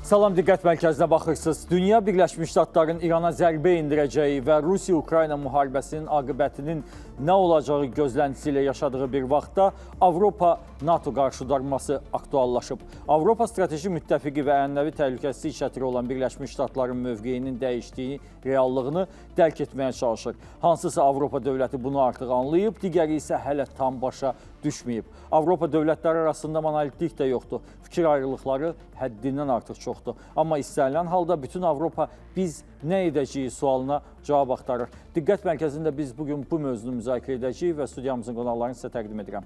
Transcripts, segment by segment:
Salam, diqqət mərkəzinə baxırsınız. Dünya Birləşmiş Ştatların İrana zərbə indirəcəyi və Rusiya-Ukrayna müharibəsinin aqibətinin nə olacağı gözləntisi ilə yaşadığı bir vaxtda Avropa NATO qarşıdarması aktuallaşıb. Avropa strateji müttəfiqi və ənənəvi təhlükəsizlik çətiri olan Birləşmiş Ştatların mövqeyinin dəyişdiyi reallığını dərk etməyə çalışır. Hansısa Avropa dövləti bunu artıq anlayıb, digəri isə hələ tam başa düşməyib. Avropa dövlətləri arasında monolitlik də yoxdur. Fikir ayrılıqları həddindən artıq çoxdur. Amma istənilən halda bütün Avropa biz nə edəcəyik sualına cavab axtarır. Diqqət mərkəzində biz bugün bu mövzunu müzakirə edəcəyik və studiyamızın qonaqlarını sizə təqdim edirəm.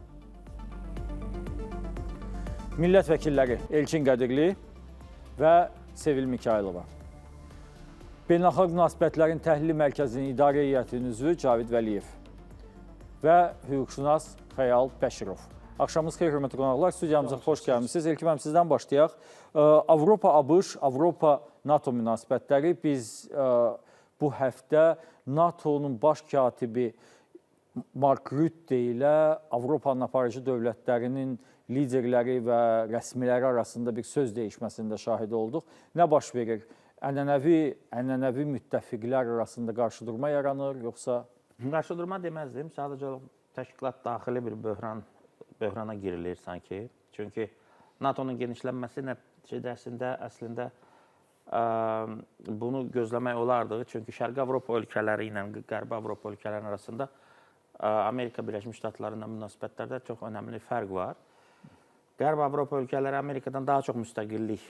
Millət vəkilləri Elçin Qədirli və Sevil Mikailova. Beynəlxalq münasibətlərin təhlili mərkəzinin idarə heyətinin üzvü Cavid Vəliyev və hüquqşünas Xəyal Bəşirov. Axşamınız xeyir, hörmətli qonaqlar. Studiyamıza xoş gəlmişsiniz. İlkin mənim sizdən başlayaq. Avropa-ABŞ, Avropa-NATO münasibətləri. Biz bu həftə NATO'nun baş katibi Mark Rutte ilə Avropanın aparıcı dövlətlərinin liderləri və rəsmiləri arasında bir söz dəyişməsində şahid olduq. Nə baş verir? Ənənəvi müttəfiqlər arasında qarşıdurma yaranır, yoxsa? Qarşıdurma deməzdim. Sadəcə təşkilat daxili bir böhrana girilir sanki. Çünki NATO'nun genişlənməsi nəticəsində əslində bunu gözləmək olardı. Çünki Şərqi Avropa ölkələri ilə Qərbi Avropa ölkələri arasında Amerika Birləşmiş Ştatlarıyla münasibətlərdə çox önəmli fərq var. Qərbi Avropa ölkələri Amerikadan daha çox müstəqillik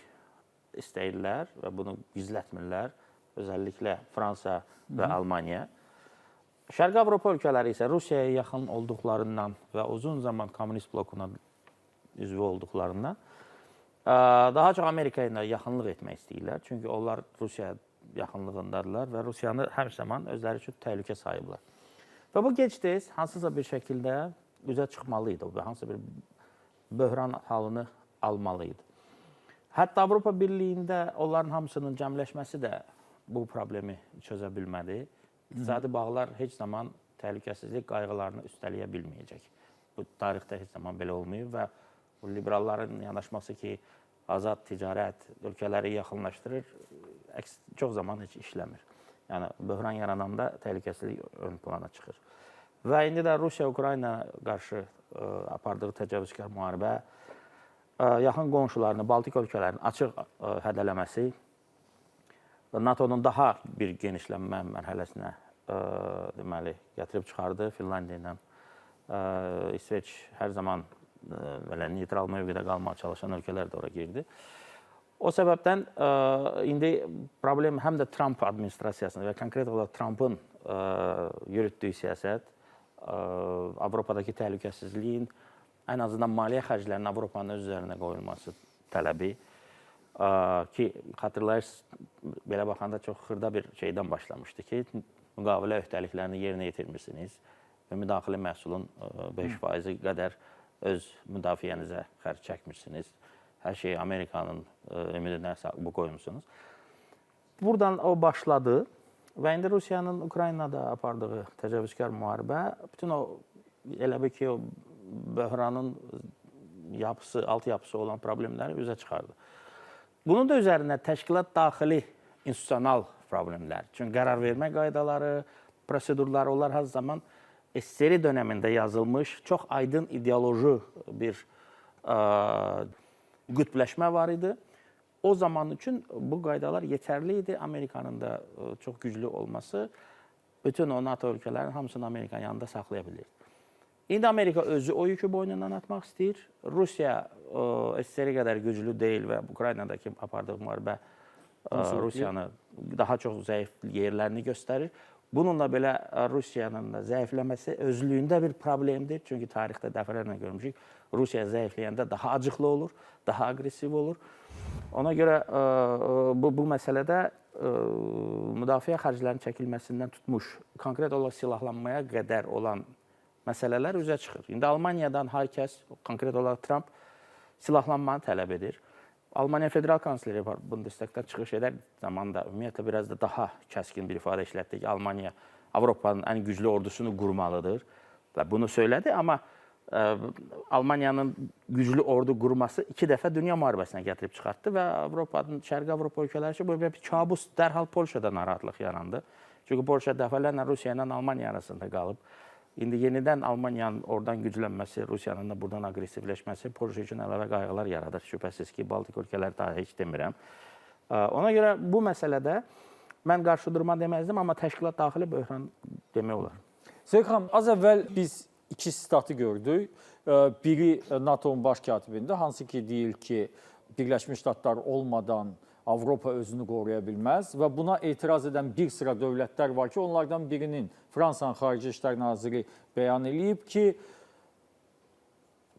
istəyirlər və bunu gizlətmirlər. Özəlliklə Fransa və Almaniya. Şərqi Avropa ölkələri isə Rusiyaya yaxın olduqlarından və uzun zaman kommunist blokuna üzvü olduqlarından daha çox Amerika ilə yaxınlıq etmək istəyirlər. Çünki onlar Rusiya yaxınlığındadırlar və Rusiyanı hər zaman özləri üçün təhlükə sayıblar. Və bu gec-tez hansısa bir şəkildə üzə çıxmalıydı və hansısa bir böhran halını almalıydı. Hətta Avropa Birliyində onların hamısının cəmləşməsi də bu problemi çözə bilmədi. İqtisadi bağlar heç zaman təhlükəsizlik qayğılarını üstələyə bilməyəcək. Bu tarixdə heç zaman belə olmayıb və bu liberalların yanaşması ki, azad ticarət ölkələri yaxınlaşdırır, çox zaman heç işləmir. Yəni, böhran yarananda təhlükəsizlik ön plana çıxır. Və indi də Rusiya-Ukrayna qarşı apardığı təcavüzkar müharibə, yaxın qonşularını, Baltik ölkələrini açıq hədələməsi, NATO'nun daha bir genişlənmə mərhələsinə deməli gətirib çıxardı. Finlandiya ilə İsveç hər zaman belə neytral mövqedə qalmağa çalışan ölkələr də ora girdi. O səbəbdən indi problem həm də Trump administrasiyasında və konkret olaraq Trump'ın yürütdüyü siyasət, Avropadakı təhlükəsizliyin ən azından maliyyə xərclərinin Avropanın öz üzərinə qoyulması tələbi ki, xatırlayırsınız, belə baxanda çox xırda bir şeydən başlamışdı ki, müqavilə öhdəliklərini yerinə yetirmirsiniz və müdaxilə məhsulun 5% qədər öz müdafiənizə xərc çəkmirsiniz. Hər şeyi Amerikanın ümidinə bu qoymusunuz. Buradan o başladı və indi Rusiyanın Ukraynada apardığı təcavüzkar müharibə bütün o elə bir ki, o böhranın yapısı, alt yapısı olan problemləri üzə çıxardı. Bunun da üzərində təşkilat daxili institusional problemlər. Çünki qərar vermə qaydaları, prosedurlar, onlar hər zaman SSR dönəmində yazılmış çox aydın ideoloji bir qütbləşmə var idi. O zaman üçün bu qaydalar yetərli idi. Amerikanın da çox güclü olması bütün o NATO ölkələrin hamısını Amerikanın yanında saxlaya bilir. İndi Amerika özü o yükü boynundan atmaq istəyir. Rusiya SSR qədər güclü deyil və Ukraynadakı apardığı müharibə Rusiyanı daha çox zəif yerlərini göstərir. Bununla belə Rusiyanın da zəifləməsi özlüyündə bir problemdir. Çünki tarixdə dəfələrlə görmüşük. Rusiya zəifləyəndə daha acıqlı olur, daha aqressiv olur. Ona görə bu məsələdə müdafiə xərclərinin çəkilməsindən tutmuş, konkret olaraq silahlanmaya qədər olan məsələlər üzə çıxır. İndi Almaniyadan hər kəs, konkret olaraq Trump, silahlanmanı tələb edir. Almaniya Federal Kansleri Bundestagdan çıxış edər zamanda ümumiyyətlə biraz da daha kəskin bir ifadə işlətdi ki, Almaniya Avropanın ən güclü ordusunu qurmalıdır və bunu söylədi. Amma Almaniyanın güclü ordu qurması 2 dəfə dünya müharibəsinə gətirib çıxartdı və Avropanın, Şərqi Avropa ölkələri üçün bu bir kabus. Dərhal Polşada narahatlıq yarandı. Çünki Polşa dəfələrlə Rusiya ilə Almaniya arasında qalıb. İndi yenidən Almaniyanın oradan güclənməsi, Rusiyanın da buradan aqressivləşməsi Polşa üçün əlavə qayğılar yaradır. Şübhəsiz ki, Baltik ölkələri daha heç demirəm. Ona görə bu məsələdə mən qarşıdurma deməzdim, amma təşkilat daxili böhran demək olar. Seyid xanım, az əvvəl biz iki statı gördük. Biri NATO-nun baş katibində, hansı ki deyir ki, Birləşmiş Ştatlar olmadan Avropa özünü qoruya bilməz və buna etiraz edən bir sıra dövlətlər var ki, onlardan birinin Fransanın Xarici İşlər Naziri bəyan edib ki,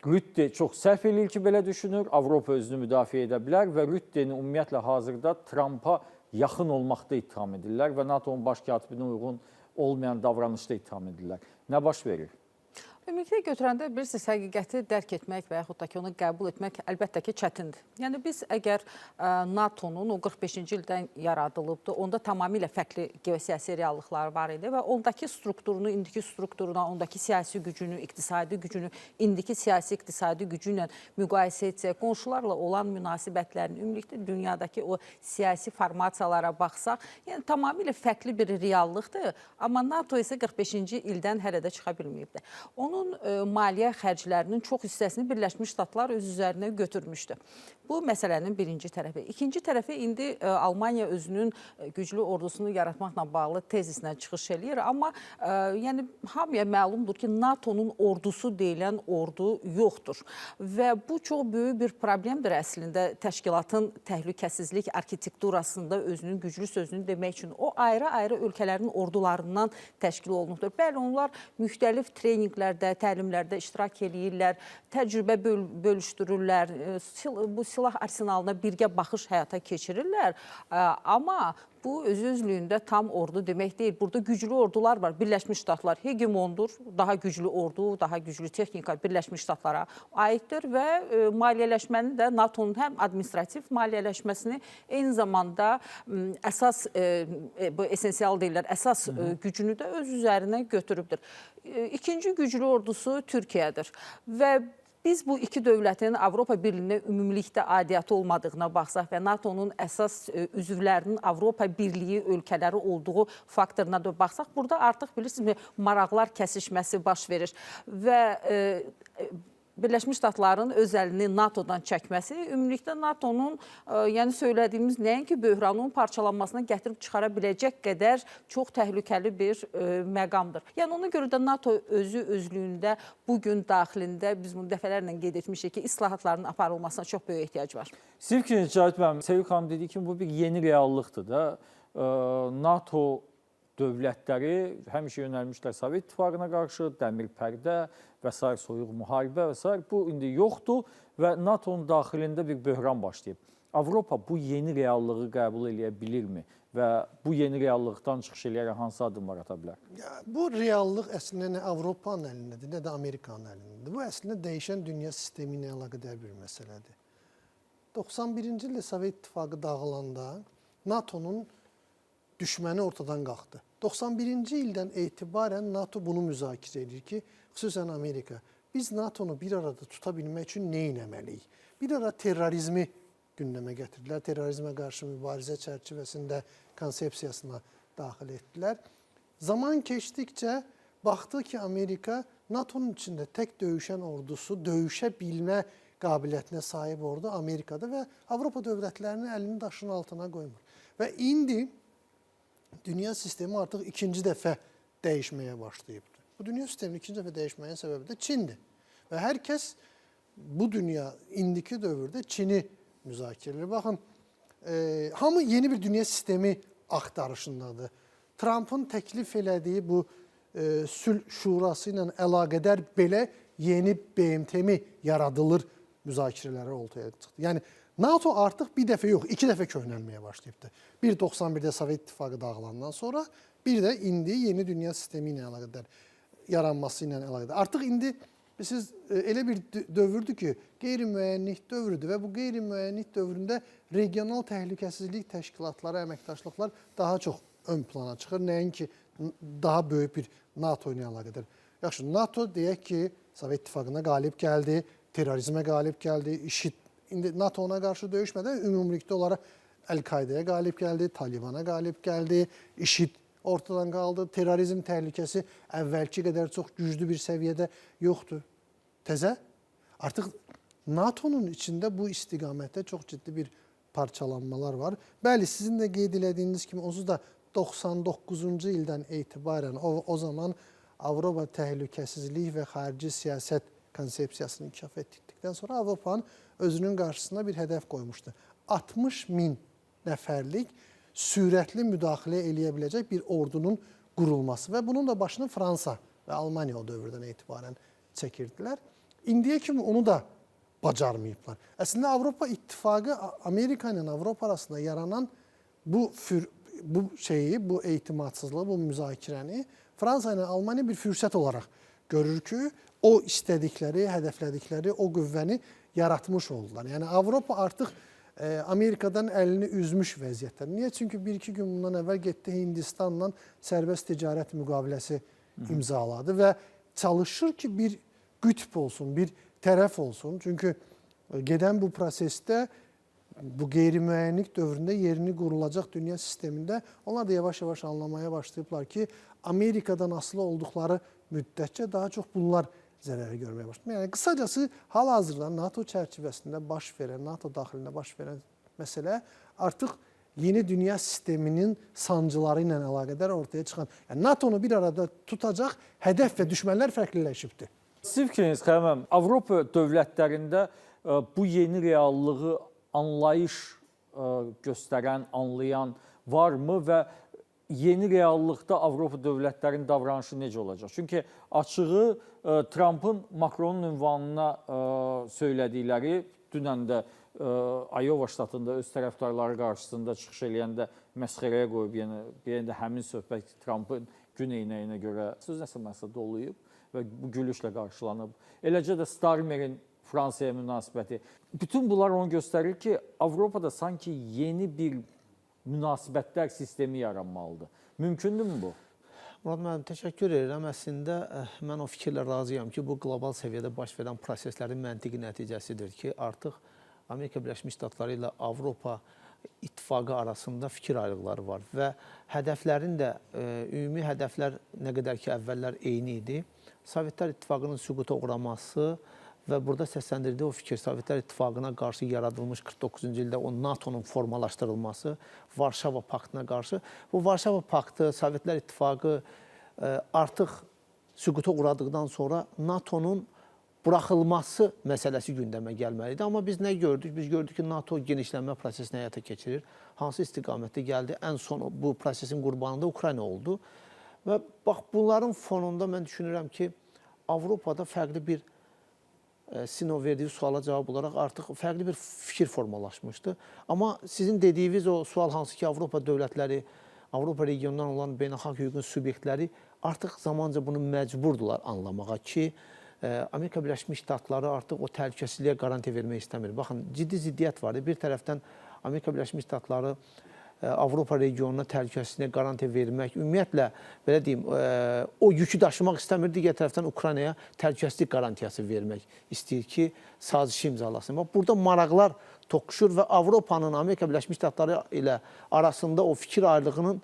Rütte çox səhv eləyir ki, belə düşünür, Avropa özünü müdafiə edə bilər və Rütteni ümumiyyətlə hazırda Trumpa yaxın olmaqda ittiham edirlər və NATO-nun baş katibinə uyğun olmayan davranışda ittiham edirlər. Nə baş verir? Ümumiyyətlə götürəndə bilirsiniz, həqiqəti dərk etmək və yaxud da ki, onu qəbul etmək əlbəttə ki, çətindir. Yəni biz əgər NATO-nun o 45-ci ildən yaradılıbdır, onda tamamilə fərqli geosiyasi reallıqlar var idi və ondakı strukturunu, indiki strukturuna, ondakı siyasi gücünü, iqtisadi gücünü, indiki siyasi iqtisadi gücü ilə müqayisə etsək, qonşularla olan münasibətlərin, ümumilikdə dünyadakı o siyasi formasiyalara baxsaq, yəni tamamilə fərqli bir reallıqdır, amma NATO isə 45-ci ildən hələ də çıxa bilməyibdir. Onun maliyyə xərclərinin çox hissəsini Birləşmiş Ştatlar öz üzərinə götürmüşdü. Bu məsələnin birinci tərəfi. İkinci tərəfi indi Almaniya özünün güclü ordusunu yaratmaqla bağlı tezislə çıxış eləyir. Amma yəni, hamıya məlumdur ki, NATO-nun ordusu deyilən ordu yoxdur. Və bu çox böyük bir problemdir əslində təşkilatın təhlükəsizlik arxitekturasında özünün güclü sözünü demək üçün. O ayrı-ayrı ölkələrin ordularından təşkil olunubdur. Bəli, onlar müxtəlif treninqlərdə, təlimlərdə iştirak edirlər, təcrübə bölüşdürürlər, bu silah arsenalına birgə baxış həyata keçirirlər. Amma bu öz-özlüyündə tam ordu demək deyil. Burada güclü ordular var. Birləşmiş Ştatlar hegemondur. Daha güclü ordu, daha güclü texnika Birləşmiş Ştatlara aiddir və maliyyələşməni də NATO'nun həm administrativ maliyyələşməsini, eyni zamanda əsas, bu esensial deyirlər, əsas gücünü də öz üzərinə götürübdür. İkinci güclü ordusu Türkiyədir və biz bu iki dövlətin Avropa Birliyinə ümumilikdə aidiyyatı olmadığına baxsaq və NATO-nun əsas üzvlərinin Avropa Birliyi ölkələri olduğu faktoruna da baxsaq, burada artıq bilirsiniz, maraqlar kəsişməsi baş verir və Birləşmiş Ştatların öz əlini NATO-dan çəkməsi ümumilikdə NATO-nun yəni söylədiyimiz nəinki böhranın parçalanmasına gətirib çıxara biləcək qədər çox təhlükəli bir məqamdır. Yəni ona görə də NATO özü özlüyündə bugün daxilində biz bunu dəfələrlə qeyd etmişik ki, islahatların aparılmasına çox böyük ehtiyac var. Sırf ki, Cahit müəllim, Sevil xanım dediyi kimi bu bir yeni reallıqdır da. NATO dövlətləri həmişə yönəlmişlər Sovet İttifaqına qarşı, dəmir pərdə və s. soyuq müharibə və s. Bu indi yoxdur və NATO'nun daxilində bir böhran başlayıb. Avropa bu yeni reallığı qəbul edə bilirmi və bu yeni reallıqdan çıxış eləyərək hansı addımlar ata bilər? Bu reallıq əslində nə Avropanın əlindədir, nə də Amerikanın əlindədir. Bu əslində dəyişən dünya sistemi ilə əlaqədar bir məsələdir. 91-ci ildə Sovet İttifaqı dağılanda NATO'nun düşməni ortadan qalxdı. 91-ci ildən etibarən NATO bunu müzakirə edir ki, xüsusən Amerika, biz NATO'nu bir arada tuta bilmək üçün nə etməliyik? Bir ara terrorizmi gündəmə gətirdilər, terrorizmə qarşı mübarizə çərçivəsində konsepsiyasına daxil etdilər. Zaman keçdikcə baxdı ki, Amerika NATO'nun içində tək döyüşən ordusu, döyüşə bilmə qabiliyyətinə sahib ordu Amerikada və Avropa dövlətlərinin əlini daşın altına qoymur. Və indi dünya sistemi artıq ikinci dəfə dəyişməyə başlayıbdır. Bu dünya sisteminin ikinci dəfə dəyişməyin səbəbi də Çindir. Və hər kəs bu dünya indiki dövrdə Çini müzakirə edir. Baxın, hamı yeni bir dünya sistemi axtarışındadır. Trump'ın təklif elədiyi bu sülh şurası ilə əlaqədar belə yeni BMT-mi yaradılır müzakirələri ortaya çıxdı. Yəni, NATO artıq bir dəfə yox, iki dəfə köhnəlməyə başlayıbdır. Bir 91-də Sovet İttifaqı dağılandan sonra, bir də indi yeni dünya sistemi ilə əlaqədar, yaranması ilə əlaqədar. Artıq indi siz elə bir dövrdür ki, qeyri-müəyyənlik dövrüdür və bu qeyri-müəyyənlik dövründə regional təhlükəsizlik təşkilatları, əməkdaşlıqlar daha çox ön plana çıxır. Nəinki daha böyük bir NATO ilə əlaqədar. Yaxşı, NATO deyək ki, Sovet İttifaqına qalib gəldi, terrorizmə qalib gəldi, IŞİD. İndi NATO ona qarşı döyüşmədən ümumilikdə olaraq Əl-Qaidəyə qalib gəldi, Talibana qalib gəldi, IŞİD ortadan qaldı, terrorizm təhlükəsi əvvəlki qədər çox güclü bir səviyyədə yoxdur. Təzə, artıq NATO'nun içində bu istiqamətdə çox ciddi bir parçalanmalar var. Bəli, sizin də qeyd elədiyiniz kimi onsuz da 99-cu ildən etibarən o zaman Avropa təhlükəsizlik və xarici siyasət konsepsiyasını inkişaf etdikdən sonra Avropanın özünün qarşısına bir hədəf qoymuşdu. 60 min nəfərlik sürətli müdaxilə eləyə biləcək bir ordunun qurulması və bunun da başını Fransa və Almaniya o dövrdən etibarən çəkirdilər. İndiyə kimi onu da bacarmayıblar. Əslində Avropa İttifaqı Amerika ilə Avropa arasında yaranan bu etimadsızlığı, bu müzakirəni Fransa ilə Almaniya bir fürsət olaraq görür ki, o istədikləri, hədəflədikləri o qüvvəni yaratmış oldular. Yəni Avropa artıq Amerikadan əlini üzmüş vəziyyətdə. Niyə? Çünki bir-iki gün bundan əvvəl getdi Hindistanla sərbəst ticarət müqaviləsi imzaladı və çalışır ki, bir qütb olsun, bir tərəf olsun. Çünki gedən bu prosesdə bu qeyri-müəyyənlik dövründə yerini qurulacaq dünya sistemində onlar da yavaş-yavaş anlamaya başlayıblar ki, Amerikadan asılı olduqları müddətcə daha çox bunlar zərəri görməyə başlayır. Yəni qısacası hal-hazırda NATO çərçivəsində baş verən, NATO daxilində baş verən məsələ artıq yeni dünya sisteminin sancıları ilə əlaqədar ortaya çıxan, yəni NATO-nu bir arada tutacaq hədəf və düşmənlər fərqliləşibdir. Sizin fikriniz Xəməm, Avropa dövlətlərində bu yeni reallığı anlayış göstərən, anlayan varmı və yeni reallıqda Avropa dövlətlərinin davranışı necə olacaq? Çünki açığı Trump'ın Macron'un ünvanına söylədikləri dünən də Iowa ştatında öz tərəfdarları qarşısında çıxış eləyəndə məsxərəyə qoyub, yəni də həmin söhbət Trump'ın gün eynəyinə görə söz nəsə doluyub və bu gülüşlə qarşılanıb. Eləcə də Starmer'in Fransaya münasibəti. Bütün bunlar onu göstərir ki, Avropada sanki yeni bir münasibətlər sistemi yaranmalıdır. Mümkündürmü bu? Murad müəllim, təşəkkür edirəm. Əslində, mən o fikirlə razıyam ki, bu qlobal səviyyədə baş verən proseslərin məntiqi nəticəsidir ki, artıq Amerika Birləşmiş Ştatları ilə Avropa İttifaqı arasında fikir ayrılıqları var və hədəflərin də, ümumi hədəflər nə qədər ki, əvvəllər eyni idi. Sovetlər İttifaqının süquta uğraması və burada səsləndirdiyi o fikir, Sovetlər İttifaqına qarşı yaradılmış 49-cu ildə o NATO'nun formalaşdırılması, Varşava Paktına qarşı. Bu Varşava Paktı, Sovetlər İttifaqı artıq süquta uğradıqdan sonra NATO'nun buraxılması məsələsi gündəmə gəlməlidir. Amma biz nə gördük? Biz gördük ki, NATO genişlənmə prosesini həyata keçirir. Hansı istiqamətdə gəldi? Ən son bu prosesin qurbanı da Ukrayna oldu. Və bax, bunların fonunda mən düşünürəm ki, Avropada fərqli bir sizin o verdiyi suala cavab olaraq artıq fərqli bir fikir formalaşmışdı. Amma sizin dediyiniz o sual hansı ki, Avropa dövlətləri, Avropa regionundan olan beynəlxalq hüququn subyektləri artıq zamanca bunu məcburdular anlamağa ki, Amerika Birləşmiş Ştatları artıq o təhlükəsizliyə qaranti vermək istəmir. Baxın, ciddi ziddiyyət vardı. Bir tərəfdən Amerika Birləşmiş Ştatları Avropa regionuna təhlükəsizliyinə qaranti vermək, ümumiyyətlə, belə deyim, o yükü daşımaq istəmir, digər tərəfdən Ukraynaya təhlükəsizlik qarantiyası vermək istəyir ki, sazişi imzalasın. Burada maraqlar toqquşur və Avropanın, Amerika Birləşmiş Ştatları ilə arasında o fikir ayrılığının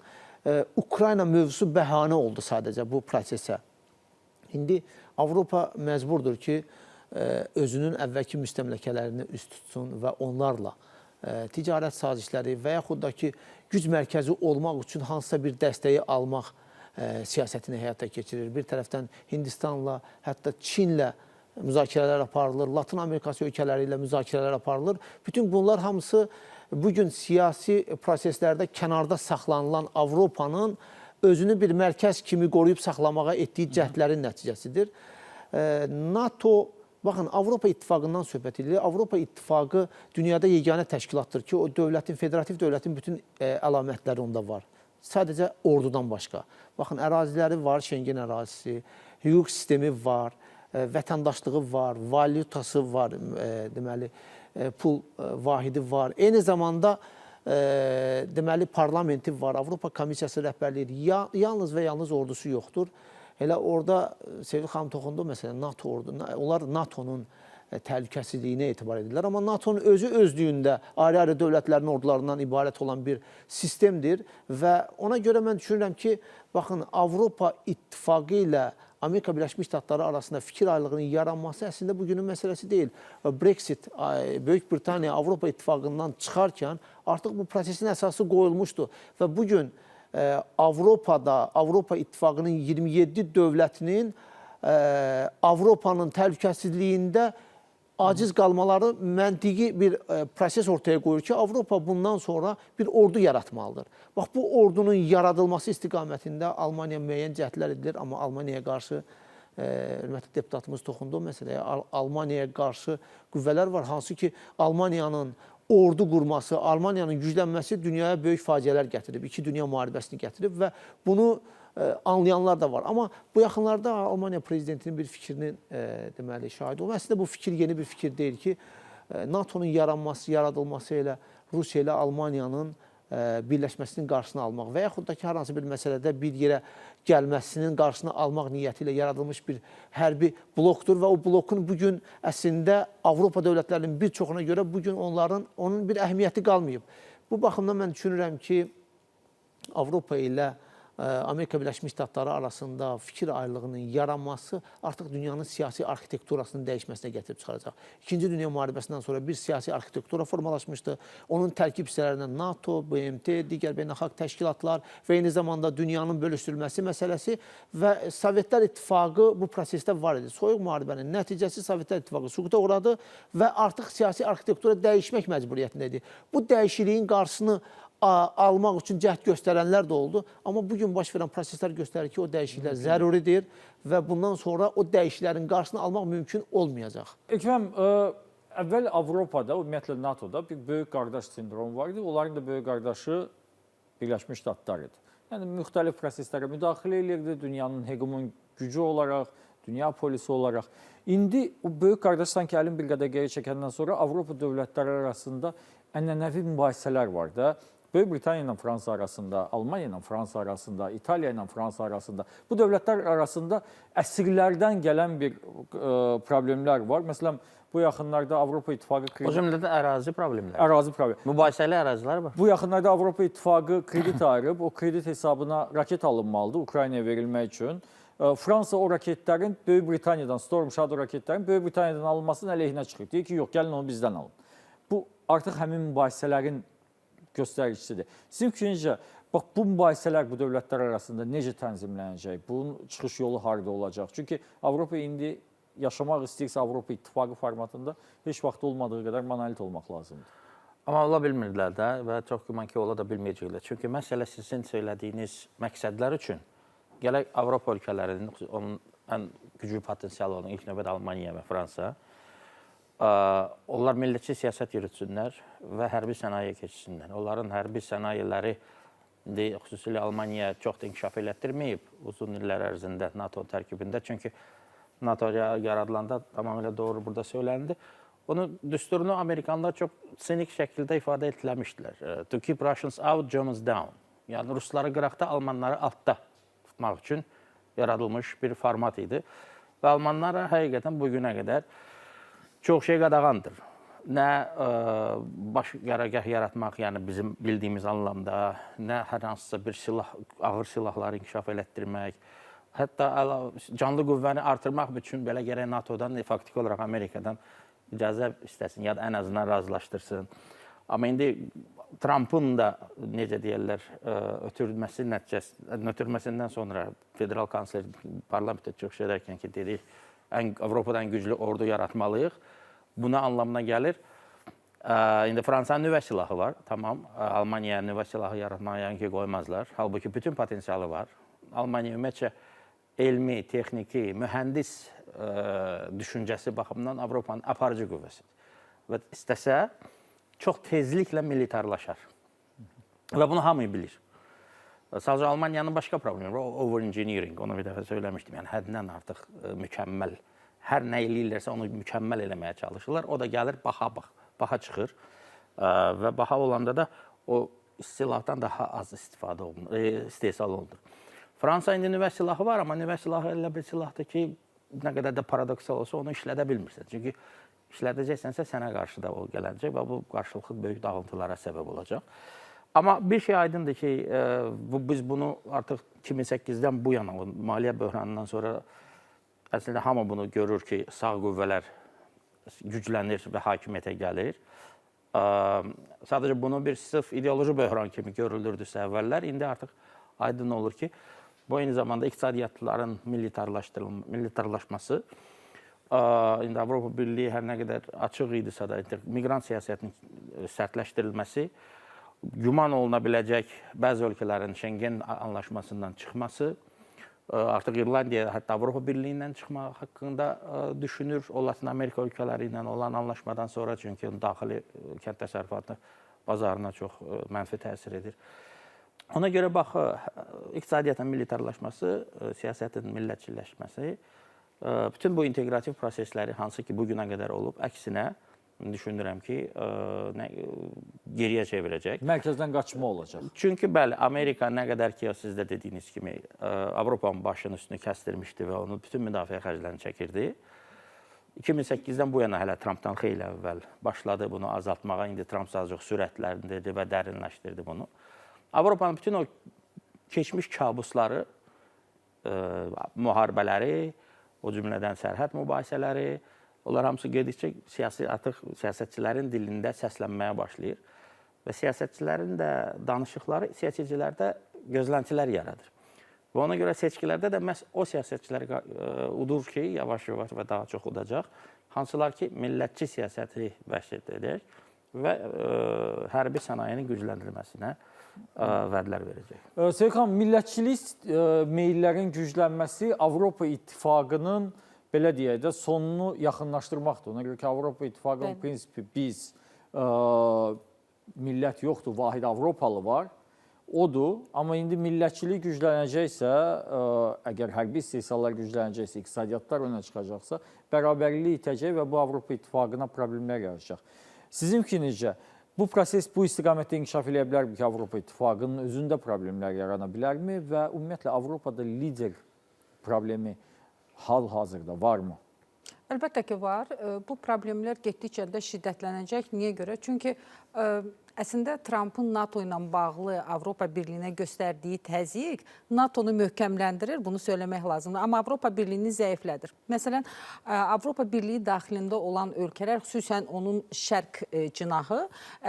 Ukrayna mövzusu bəhanə oldu sadəcə bu prosesə. İndi Avropa məcburdur ki, özünün əvvəlki müstəmləkələrini üst tutsun və onlarla ticarət sazişləri və yaxud da ki, güc mərkəzi olmaq üçün hansısa bir dəstəyi almaq siyasətini həyata keçirir. Bir tərəfdən Hindistanla, hətta Çinlə müzakirələr aparılır, Latın Amerikası ölkələri ilə müzakirələr aparılır. Bütün bunlar hamısı bugün siyasi proseslərdə kənarda saxlanılan Avropanın özünü bir mərkəz kimi qoruyub saxlamağa etdiyi cəhdlərin nəticəsidir. NATO, baxın, Avropa İttifaqından söhbət edilir. Avropa İttifaqı dünyada yeganə təşkilatdır ki, o dövlətin, federativ dövlətin bütün əlamətləri onda var. Sadəcə ordudan başqa. Baxın, əraziləri var, Şengen ərazisi, hüquq sistemi var, vətəndaşlığı var, valyutası var, deməli, pul vahidi var. Eyni zamanda deməli, parlamenti var, Avropa Komissiyası rəhbərliyi, yalnız və yalnız ordusu yoxdur. Elə orada Sevil xanım toxundu məsələn NATO onlar NATO-nun təhlükəsizliyinə etibar edirlər. Amma NATO-nun özlüyündə ayrı-ayrı dövlətlərin ordularından ibarət olan bir sistemdir və ona görə mən düşünürəm ki, baxın, Avropa İttifaqı ilə Amerika Birləşmiş Ştatları arasında fikir ayrılığının yaranması əslində bugünün məsələsi deyil. Brexit, Böyük Britaniya Avropa İttifaqından çıxarkən artıq bu prosesin əsası qoyulmuşdu və bugün Avropada, Avropa İttifaqının 27 dövlətinin Avropanın təhlükəsizliyində aciz qalmaları məntiqi bir proses ortaya qoyur ki, Avropa bundan sonra bir ordu yaratmalıdır. Bax, bu ordunun yaradılması istiqamətində Almaniya müəyyən cəhdlər edilir, amma Almaniyaya qarşı, hörmətli deputatımız toxundu o məsələyə, Almaniyaya qarşı qüvvələr var, hansı ki, Almaniyanın ordu qurması, Almaniyanın güclənməsi dünyaya böyük faciələr gətirib, 2 dünya müharibəsini gətirib və bunu anlayanlar da var. Amma bu yaxınlarda Almaniya prezidentinin bir fikrinin deməli şahid olmaq. Əslində bu fikir yeni bir fikir deyil ki, NATO'nun yaradılması ilə Rusiya ilə Almaniyanın birləşməsinin qarşısını almaq və yaxud da ki, hər hansı bir məsələdə bir yerə gəlməsinin qarşısını almaq niyyəti ilə yaradılmış bir hərbi blokdur və o blokun bugün əslində Avropa dövlətlərinin bir çoxuna görə bugün onun bir əhəmiyyəti qalmayıb. Bu baxımdan mən düşünürəm ki, Avropa ilə Amerika Birləşmiş Ştatları arasında fikir ayrılığının yaranması artıq dünyanın siyasi arxitekturasının dəyişməsinə gətirib çıxaracaq. İkinci Dünya müharibəsindən sonra bir siyasi arxitektura formalaşmışdı. Onun tərkib hissələrindən NATO, BMT, digər beynəlxalq təşkilatlar və eyni zamanda dünyanın bölüşdürülməsi məsələsi və Sovetlər İttifaqı bu prosesdə var idi. Soyuq müharibənin nəticəsi Sovetlər İttifaqı süquta uğradı və artıq siyasi arxitektura dəyişmək məcburiyyətindədir. Bu dəyişikliyin qarşısını almaq üçün cəhd göstərənlər də oldu. Amma bugün baş verən proseslər göstərir ki, o dəyişikliklər zəruridir və bundan sonra o dəyişikliklərin qarşısını almaq mümkün olmayacaq. Ekrem, əvvəl Avropada, ümumiyyətlə NATOda bir böyük qardaş sindromu var idi. Onların da böyük qardaşı Birləşmiş Ştatlar idi. Yəni, müxtəlif proseslərə müdaxilə edirdi, dünyanın hegemon gücü olaraq, dünya polisi olaraq. İndi o böyük qardaş sanki əlin bir qədər geri çəkəndən sonra Avropa dövlətləri arasında ənənəvi mübahisələr var da. Böyük Britaniya ilə Fransa arasında, Almaniya ilə Fransa arasında, İtaliya ilə Fransa arasında, bu dövlətlər arasında əsrlərdən gələn bir problemlər var. Məsələn, bu yaxınlarda Avropa İttifaqı O cümlədə ərazi problemləri. Ərazi problemi. Mübahisəli ərazilər var. Bu yaxınlarda Avropa İttifaqı kredit ayırıb, o kredit hesabına raket alınmalıdır Ukraynaya verilmək üçün. Fransa o raketlərin Böyük Britaniyadan, Storm Shadow raketlərin Böyük Britaniyadan alınmasının əleyhinə çıxır. Deyir ki, yox, gəlin onu bizdən alın. Bu artıq həmin mübahisələrin göstəricisidir. Sizin fikrincə, bax, bu mübahisələr bu dövlətlər arasında necə tənzimlənəcək? Bunun çıxış yolu harada olacaq? Çünki Avropa indi yaşamaq istəyirsə Avropa İttifaqı formatında heç vaxt olmadığı qədər monolit olmaq lazımdır. Amma ola bilmirdilər də və çox güman ki, ola da bilməyəcəklər. Çünki məsələ sizin söylədiyiniz məqsədlər üçün gələk Avropa ölkələrinin, onun ən güclü potensialı olan ilk növbədə Almaniya və Fransa, onlar millətçi siyasət yürütsünlər və hərbi sənayeyə keçsinlər. Onların hərbi sənayeləri xüsusilə Almaniya çox da inkişaf elətdirməyib uzun illər ərzində NATO tərkibində. Çünki NATO yaradılanda tamamilə doğru burada söyləndi. Onun düsturunu Amerikanlar çox sinik şəkildə ifadə etləmişdilər. To keep Russians out, Germans down. Yəni Rusları qıraqda, Almanları altda tutmaq üçün yaradılmış bir format idi. Və Almanlar həqiqətən bugünə qədər çox şey qadağandır. Nə baş qərargah yaratmaq, yəni bizim bildiyimiz anlamda, nə hər hansısa bir silah, ağır silahları inkişaf elətdirmək, hətta canlı qüvvəni artırmaq üçün belə gərək NATO'dan, faktiki olaraq Amerikadan icazə istəsin, ya da ən azından razılaşdırsın. Amma indi Trump'ın da, necə deyərlər, ötürməsindən sonra federal kansler parlamentə çıxış edərkən ki, dedi, Avropadan güclü ordu yaratmalıyıq. Buna anlamına gəlir. İndi Fransanın nüvə silahı var, tamam. Almaniya nüvə silahı yaratmaya ki, qoymazlar. Halbuki bütün potensialı var. Almaniya ümumiyyətcə elmi, texniki, mühəndis düşüncəsi baxımından Avropanın aparıcı qüvvəsidir. Və istəsə, çox tezliklə militarlaşar. Və bunu hamı bilir. Sadəcə Almaniyanın başqa problemi var, over-engineering, onu bir dəfə söyləmişdim. Yəni, həddən artıq mükəmməl, hər nə eləyirlərsə onu mükəmməl eləməyə çalışırlar. O da gəlir, baha çıxır və baha olanda da o silahdan daha az istehsal olunur. Fransa indi nüvə silahı var, amma nüvə silahı elə bir silahdır ki, nə qədər də paradoksal olsa onu işlədə bilmirsən. Çünki işlədəcəksənsə sənə qarşı da o gələcək və bu qarşılıqlı böyük dağıntılara səbəb olacaq. Amma bir şey aydındır ki, biz bunu artıq 2008-dən bu yana, o maliyyə böhranından sonra əslində hamı bunu görür ki, sağ qüvvələr güclənir və hakimiyyətə gəlir. Sadəcə bunu bir sırf ideoloji böhran kimi görülürdüsə əvvəllər, indi artıq aydın olur ki, bu eyni zamanda iqtisadiyyatlıların militarlaşması, indi Avropa Birliyi hər nə qədər açıq idisə da, miqrant siyasətinin sərtləşdirilməsi, güman oluna biləcək bəzi ölkələrin Şengen anlaşmasından çıxması, artıq İrlandiya hətta Avropa Birliyindən çıxmaq haqqında düşünür. O Latin Amerika ölkələri ilə olan anlaşmadan sonra, çünki daxili kənd təsərrüfatı bazarına çox mənfi təsir edir. Ona görə bax, iqtisadiyyatın militarlaşması, siyasətin millətçiləşməsi, bütün bu inteqrativ prosesləri hansı ki, bugünə qədər olub, əksinə düşünürəm ki, geriyə çevirəcək. Mərkəzdən qaçma olacaq. Çünki bəli, Amerika nə qədər ki, siz də dediyiniz kimi, Avropanın başının üstünü kəstirmişdi və onun bütün müdafiə xərclərini çəkirdi. 2008-dən bu yana hələ Trumpdan xeyli əvvəl başladı bunu azaltmağa. İndi Trump azıq sürətləndirdi və dərinləşdirdi bunu. Avropanın bütün o keçmiş kabusları, müharibələri, o cümlədən sərhəd mübahisələri, onlar hamısı gedikcə artıq siyasətçilərin dilində səslənməyə başlayır və siyasətçilərin də danışıqları seçicilərdə gözləntilər yaradır. Və ona görə seçkilərdə də məhz o siyasətçiləri udur ki, yavaş-yavaş və daha çox udacaq, hansılar ki, millətçi siyasəti vəşt edəcək və hərbi sənayinin gücləndirilməsinə vədlər verəcək. Seyxan, millətçilik meyillərin güclənməsi Avropa İttifaqının belə deyək də sonunu yaxınlaşdırmaqdır. Ona görə ki, Avropa İttifaqının prinsipi biz millət yoxdur, vahid Avropalı var, odur. Amma indi millətçilik güclənəcəksə, əgər hərbi istehsallar güclənəcəksə, iqtisadiyyatlar önə çıxacaqsa, bərabərliyi itəcək və bu Avropa İttifaqına problemlər yaradacaq. Sizin fikrinizcə, bu proses bu istiqamətdə inkişaf edə bilərmi ki, Avropa İttifaqının özündə problemlər yarana bilərmi və ümumiyyətlə Avropada lider problemi hal-hazırda varmı? Əlbəttə ki, var. Bu problemlər getdikcə də şiddətlənəcək. Niyə görə? Çünki əslində Trumpın NATO ilə bağlı Avropa Birliyinə göstərdiyi təzyiq NATO-nu möhkəmləndirir, bunu söyləmək lazımdır. Amma Avropa Birliyini zəiflədir. Məsələn, Avropa Birliyi daxilində olan ölkələr, xüsusən onun şərq cinahı,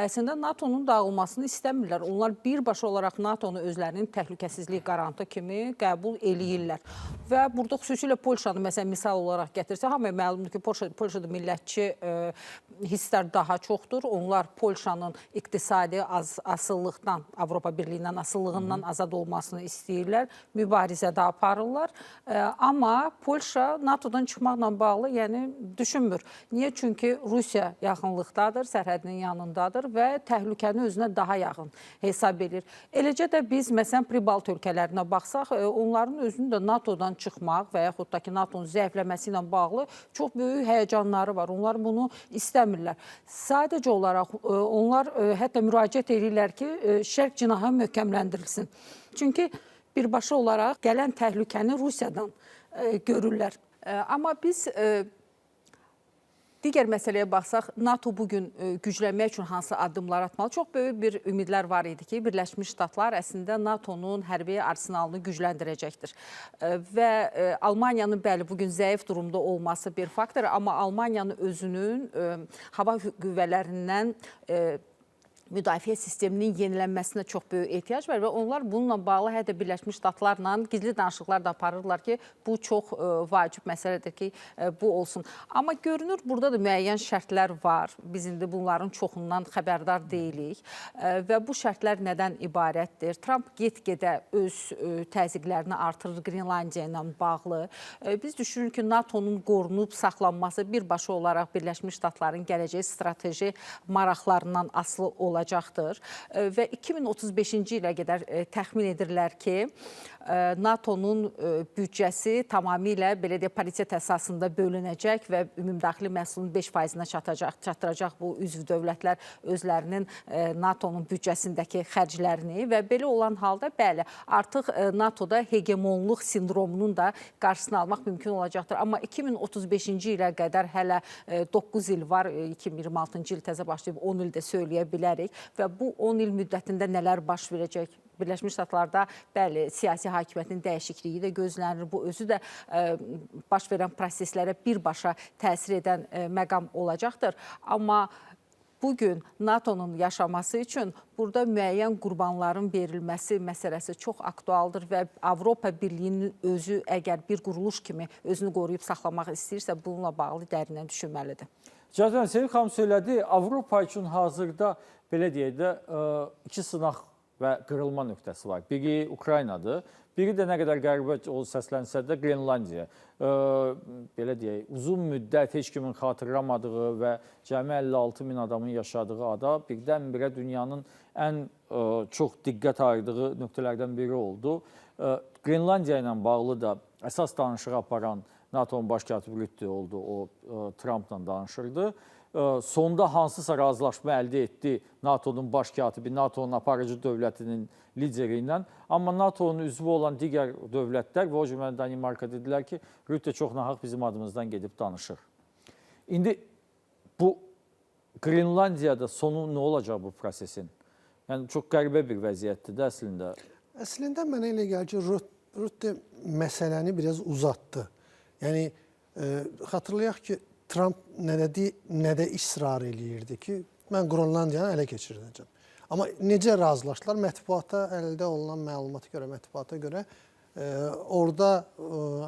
əslində NATO-nun dağılmasını istəmirlər. Onlar birbaşa olaraq NATO-nu özlərinin təhlükəsizlik qarantı kimi qəbul eləyirlər. Və burada xüsusilə Polşanı məsələn misal olaraq gətirsə, hamıya məlumdur ki, Polşada millətçi hisslər daha çoxdur. Onlar Polşanın iqtisadi asıllıqdan, Avropa Birliyindən asıllığından azad olmasını istəyirlər, mübarizədə aparırlar. Amma Polşa NATO-dan çıxmaqla bağlı düşünmür. Niyə? Çünki Rusiya yaxınlıqdadır, sərhədinin yanındadır və təhlükəni özünə daha yaxın hesab edir. Eləcə də biz, məsələn, Pribalt ölkələrinə baxsaq, onların özünün də NATO-dan çıxmaq və yaxud da ki, NATO-nun zəifləməsi ilə bağlı çox böyük həyəcanları var. Onlar bunu istəmirlər. Sadəcə olaraq onlar hətta müraciət edirlər ki, şərq cinahı möhkəmləndirilsin. Çünki birbaşa olaraq gələn təhlükəni Rusiyadan görürlər. Amma biz digər məsələyə baxsaq, NATO bugün güclənmək üçün hansı addımlar atmalı? Çox böyük bir ümidlər var idi ki, Birləşmiş Ştatlar əslində NATO-nun hərbi arsenalını gücləndirəcəkdir. Və Almaniyanın bəli, bugün zəif durumda olması bir faktor, amma Almaniyanın özünün hava qüvvələrindən müdafiə sisteminin yenilənməsinə çox böyük ehtiyac var və onlar bununla bağlı hətta Birləşmiş Ştatlarla gizli danışıqlar da aparırlar ki, bu çox vacib məsələdir ki, bu olsun. Amma görünür, burada da müəyyən şərtlər var. Biz indi bunların çoxundan xəbərdar deyilik və bu şərtlər nədən ibarətdir? Trump get-gedə öz təzyiqlərini artırır Qrinlandiya ilə bağlı. Biz düşünürük ki, NATO-nun qorunub saxlanması birbaşa olaraq Birləşmiş Ştatların gələcək strateji maraqlarından asılı olacaq. olacaqdır və 2035-ci ilə qədər təxmin edirlər ki, NATO-nun büdcəsi tamamilə belə deyək paritet əsasında bölünəcək və ümumdaxili məhsulun 5%-nə çatdıracaq bu üzv dövlətlər özlərinin NATO-nun büdcəsindəki xərclərini və belə olan halda bəli, artıq NATO-da hegemonluq sindromunun da qarşısını almaq mümkün olacaqdır. Amma 2035-ci ilə qədər hələ 9 il var, 2026-cı il təzə başlayıb 10 ildə söyləyə bilərik və bu 10 il müddətində nələr baş verəcək? Birləşmiş Ştatlarda bəli, siyasi hakimiyyətin dəyişikliyi də gözlənir. Bu özü də baş verən proseslərə birbaşa təsir edən məqam olacaqdır. Amma bugün NATO-nun yaşaması üçün burada müəyyən qurbanların verilməsi məsələsi çox aktualdır və Avropa Birliyinin özü əgər bir quruluş kimi özünü qoruyub saxlamaq istəyirsə, bununla bağlı dərindən düşünməlidir. Cəzmən, Sevil xanım söylədi, Avropa üçün hazırda belə deyək də iki sınaq və qırılma nöqtəsi var. Biri Ukraynadır, biri də nə qədər qəribə səslənsə də Qrenlandiya. Belə deyək, uzun müddət heç kimin xatırlamadığı və cəmi 56 min adamın yaşadığı ada birdən-birə dünyanın ən çox diqqət ayırdığı nöqtələrdən biri oldu. Qrenlandiya ilə bağlı da əsas danışığı aparan NATO-nun baş katibi Rütte oldu, o Trumpla danışırdı. Sonda hansısa razılaşma əldə etdi NATO-nun baş katibi, NATO-nun aparıcı dövlətinin lideri ilə. Amma NATO-nun üzvü olan digər dövlətlər və o cümlədən Danimarka dedilər ki, Rütte çox nahaq bizim adımızdan gedib danışır. İndi bu Qrenlandiyada sonu nə olacaq bu prosesin? Yəni çox qəribə bir vəziyyətdir də əslində. Əslində mənə elə gəlir ki, Rütte məsələni biraz uzatdı. Yəni xatırlayaq ki, Trump nədə israr eləyirdi ki, mən Qrenlandiyanı ələ keçirdəcəm. Amma necə razılaşdılar? Mətbuata, əldə olunan məlumata görə, mətbuata görə orada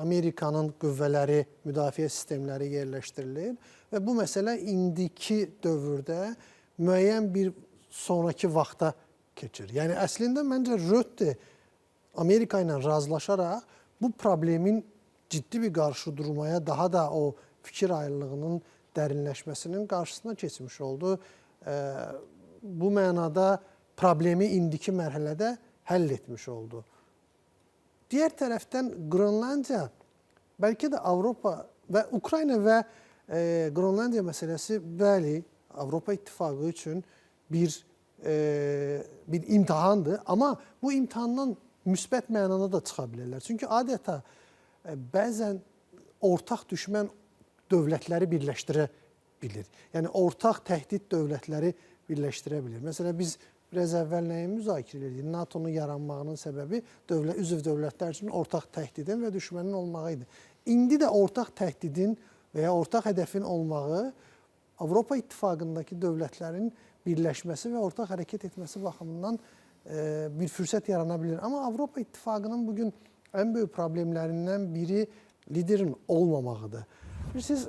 Amerikanın qüvvələri, müdafiə sistemləri yerləşdirilir və bu məsələ indiki dövrdə müəyyən bir sonraki vaxta keçir. Yəni əslində məncə Rütte Amerika ilə razılaşaraq bu problemin ciddi bir qarşıdurmaya, daha da o fikir ayrılığının dərinləşməsinin qarşısına keçmiş oldu. Bu mənada problemi indiki mərhələdə həll etmiş oldu. Digər tərəfdən Qrenlandiya, bəlkə də Avropa və Ukrayna və Qrenlandiya məsələsi bəli, Avropa İttifaqı üçün bir imtahandır. Amma bu imtahandan müsbət mənada da çıxa bilirlər. Çünki adətə bəzən ortaq düşmən dövlətləri birləşdirə bilir. Yəni, ortaq təhdid dövlətləri birləşdirə bilir. Məsələn, biz biraz əvvəl nəyi müzakirə edik? NATO-nun yaranmağının səbəbi üzv dövlətlər üçün ortaq təhdidin və düşmənin olmağı idi. İndi də ortaq təhdidin və ya ortaq hədəfin olmağı Avropa İttifaqındakı dövlətlərin birləşməsi və ortaq hərəkət etməsi baxımından bir fürsət yarana bilir. Amma Avropa İttifaqının bugün ən böyük problemlərindən biri liderin olmamağıdır. Bilirsiniz,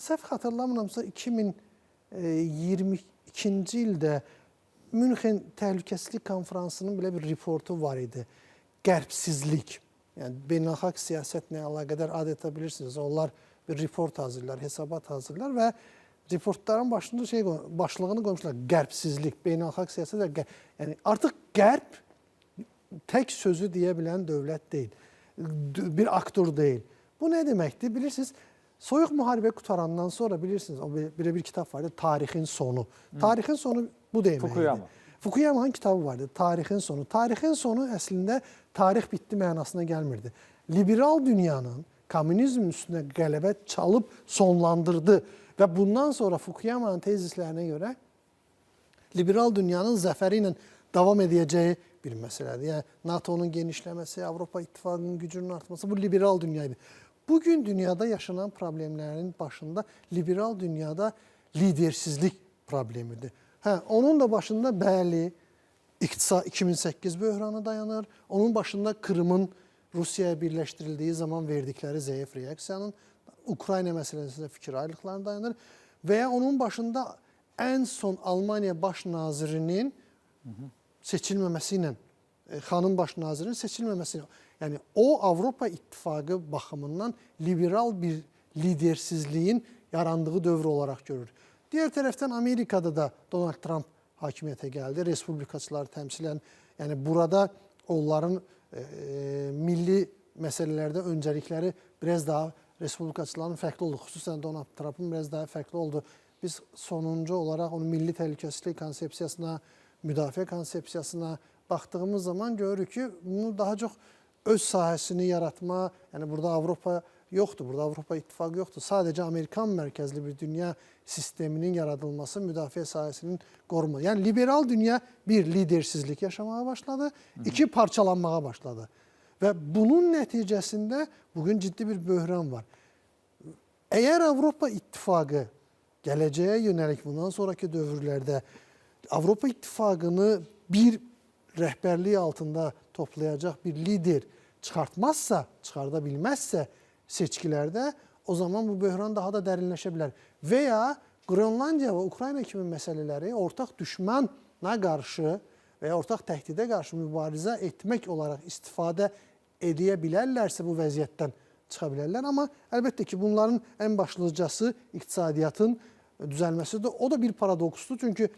səhv xatırlamıramsa 2022-ci ildə Münxen Təhlükəsizlik Konfransının belə bir reportu var idi. Qərbsizlik. Yəni, beynəlxalq siyasətlə əlaqədar adətə bilirsiniz, onlar bir report hazırlar, hesabat hazırlar və reportların başlığını qoymuşlar, qərbsizlik, beynəlxalq siyasət. Yəni, artıq qərb tək sözü deyə bilən dövlət deyil, bir aktor deyil. Bu nə deməkdir? Bilirsiniz, Soyuq müharibə qutarandan sonra bilirsiniz, belə bir kitab vardı, Tarixin sonu. Tarixin sonu bu deməkdir. Fukuyama'nın kitabı vardı, Tarixin sonu. Tarixin sonu əslində tarix bitdi mənasına gəlmirdi. Liberal dünyanın komünizmin üstünə qələbə çalıb sonlandırdı və bundan sonra Fukuyama'nın tezislərinə görə liberal dünyanın zəfəri ilə davam edəcəyi bir məsələdir. Yəni, NATO-nun genişləməsi, Avropa İttifaqının gücünün artması bu liberal dünyaydı. Bugün dünyada yaşanan problemlərin başında liberal dünyada lidersizlik problemidir. Onun da başında bəli, 2008 böhranı dayanır. Onun başında Krımın Rusiyaya birləşdirildiyi zaman verdikləri zəif reaksiyanın, Ukrayna məsələsində fikir ayrılıqları dayanır. Və ya onun başında ən son Almaniya baş nazirinin seçilməməsi ilə, xanım baş nazirinin seçilməməsi ilə, yəni o Avropa İttifaqı baxımından liberal bir lidersizliyin yarandığı dövr olaraq görür. Digər tərəfdən Amerikada da Donald Trump hakimiyyətə gəldi. Respublikaçıları təmsilən, yəni burada onların milli məsələlərdə öncəlikləri biraz daha respublikaçıların fərqli oldu. Xüsusən Donald Trump'ın biraz daha fərqli oldu. Biz sonuncu olaraq onun milli təhlükəsizlik konsepsiyasına, müdafiə konsepsiyasına baxdığımız zaman görürük ki, bunu daha çox öz sahəsini yaratma, yəni burada Avropa yoxdur, burada Avropa İttifaqı yoxdur. Sadəcə Amerikan mərkəzli bir dünya sisteminin yaradılması, müdafiə sahəsinin qorunması. Yəni liberal dünya bir lidersizlik yaşamaya başladı, iki parçalanmağa başladı. Və bunun nəticəsində bugün ciddi bir böhran var. Əgər Avropa İttifaqı gələcəyə yönəlik bundan sonraki dövrlərdə Avropa İttifaqını bir rəhbərlik altında toplayacaq bir lider çıxartmazsa, çıxarda bilməzsə seçkilərdə, o zaman bu böhran daha da dərinləşə bilər. Və ya Qrenlandiya və Ukrayna kimi məsələləri ortaq düşmana qarşı və ya ortaq təhdidə qarşı mübarizə etmək olaraq istifadə edə bilərlərsə bu vəziyyətdən çıxa bilərlər. Amma əlbəttə ki, bunların ən başlıcası iqtisadiyyatın düzəlməsidir. O da bir paradoksdur. Çünki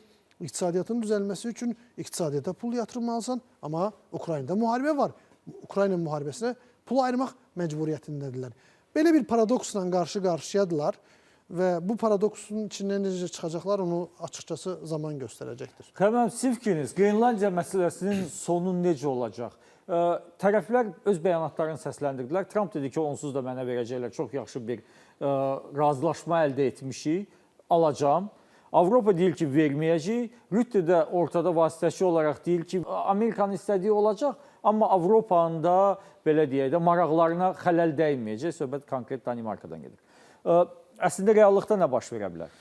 iqtisadiyyatın düzəlməsi üçün iqtisadiyyata pul yatırmalısan, amma Ukraynada müharibə var. Ukrayna müharibəsinə pul ayırmaq məcburiyyətindədirlər. Belə bir paradoksla qarşı-qarşıyadılar və bu paradoksun içindən necə çıxacaqlar onu açıqcası zaman göstərəcəkdir. Xəməm, siz fikriniz, Qrenlandiya məsələsinin sonu necə olacaq? Tərəflər öz bəyanatlarını səsləndirdilər. Trump dedi ki, onsuz da mənə verəcəklər, çox yaxşı bir razılaşma əldə etmişik, alacağım. Avropa deyir ki, verməyəcək. Rüttə də ortada vasitəçi olaraq deyir ki, Amerikanın istədiyi olacaq, amma Avropanın da, belə deyək də, maraqlarına xələl dəyməyəcək. Söhbət konkret Danimarkadan gedir. Əslində, reallıqda nə baş verə bilər?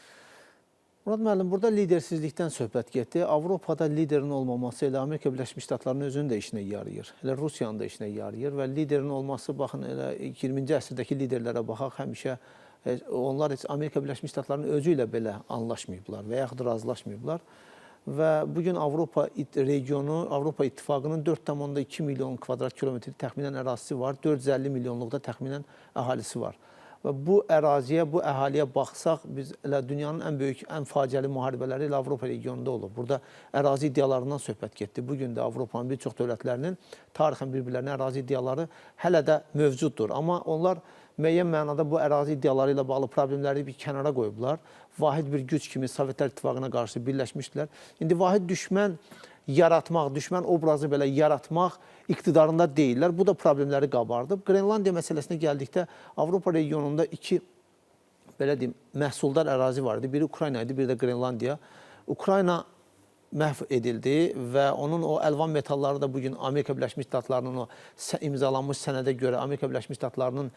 Murad müəllim, burada lidersizlikdən söhbət getdi. Avropada liderin olmaması elə Amerika Birləşmiş Ştatlarının özünün də işinə yarayır. Elə Rusiyanın da işinə yarayır və liderin olması, baxın, elə 20-ci əsrdəki liderlərə baxaq, həmişə onlar heç Amerika Birləşmiş Ştatlarının özü ilə belə anlaşmayıblar və yaxud razılaşmayıblar. Və bugün Avropa regionu, Avropa İttifaqının 4,2 milyon kvadrat kilometr təxminən ərazisi var, 450 milyonluqda təxminən əhalisi var. Və bu əraziyə, bu əhaliyə baxsaq, biz elə dünyanın ən böyük, ən faciəli müharibələri elə Avropa regionunda olub. Burada ərazi iddialarından söhbət getdi. Bugün də Avropanın bir çox dövlətlərinin tarixən bir-birlərinə ərazi iddiaları hələ də mövcuddur. Amma onlar müəyyən mənada bu ərazi iddiaları ilə bağlı problemləri bir kənara qoyublar. Vahid bir güc kimi Sovetlər İttifaqına qarşı birləşmişdilər. İndi vahid düşmən yaratmaq, düşmən obrazı belə yaratmaq iqtidarında deyirlər. Bu da problemləri qabardıb. Qrenlandiya məsələsinə gəldikdə Avropa regionunda iki, belə deyim, məhsuldar ərazi var idi. Biri Ukrayna idi, biri də Qrenlandiya. Ukrayna məhv edildi və onun o əlvan metalları da bugün Amerika Birləşmiş Ştatlarının o imzalanmış sənədə görə Amerika Birləşmiş Ştatlarının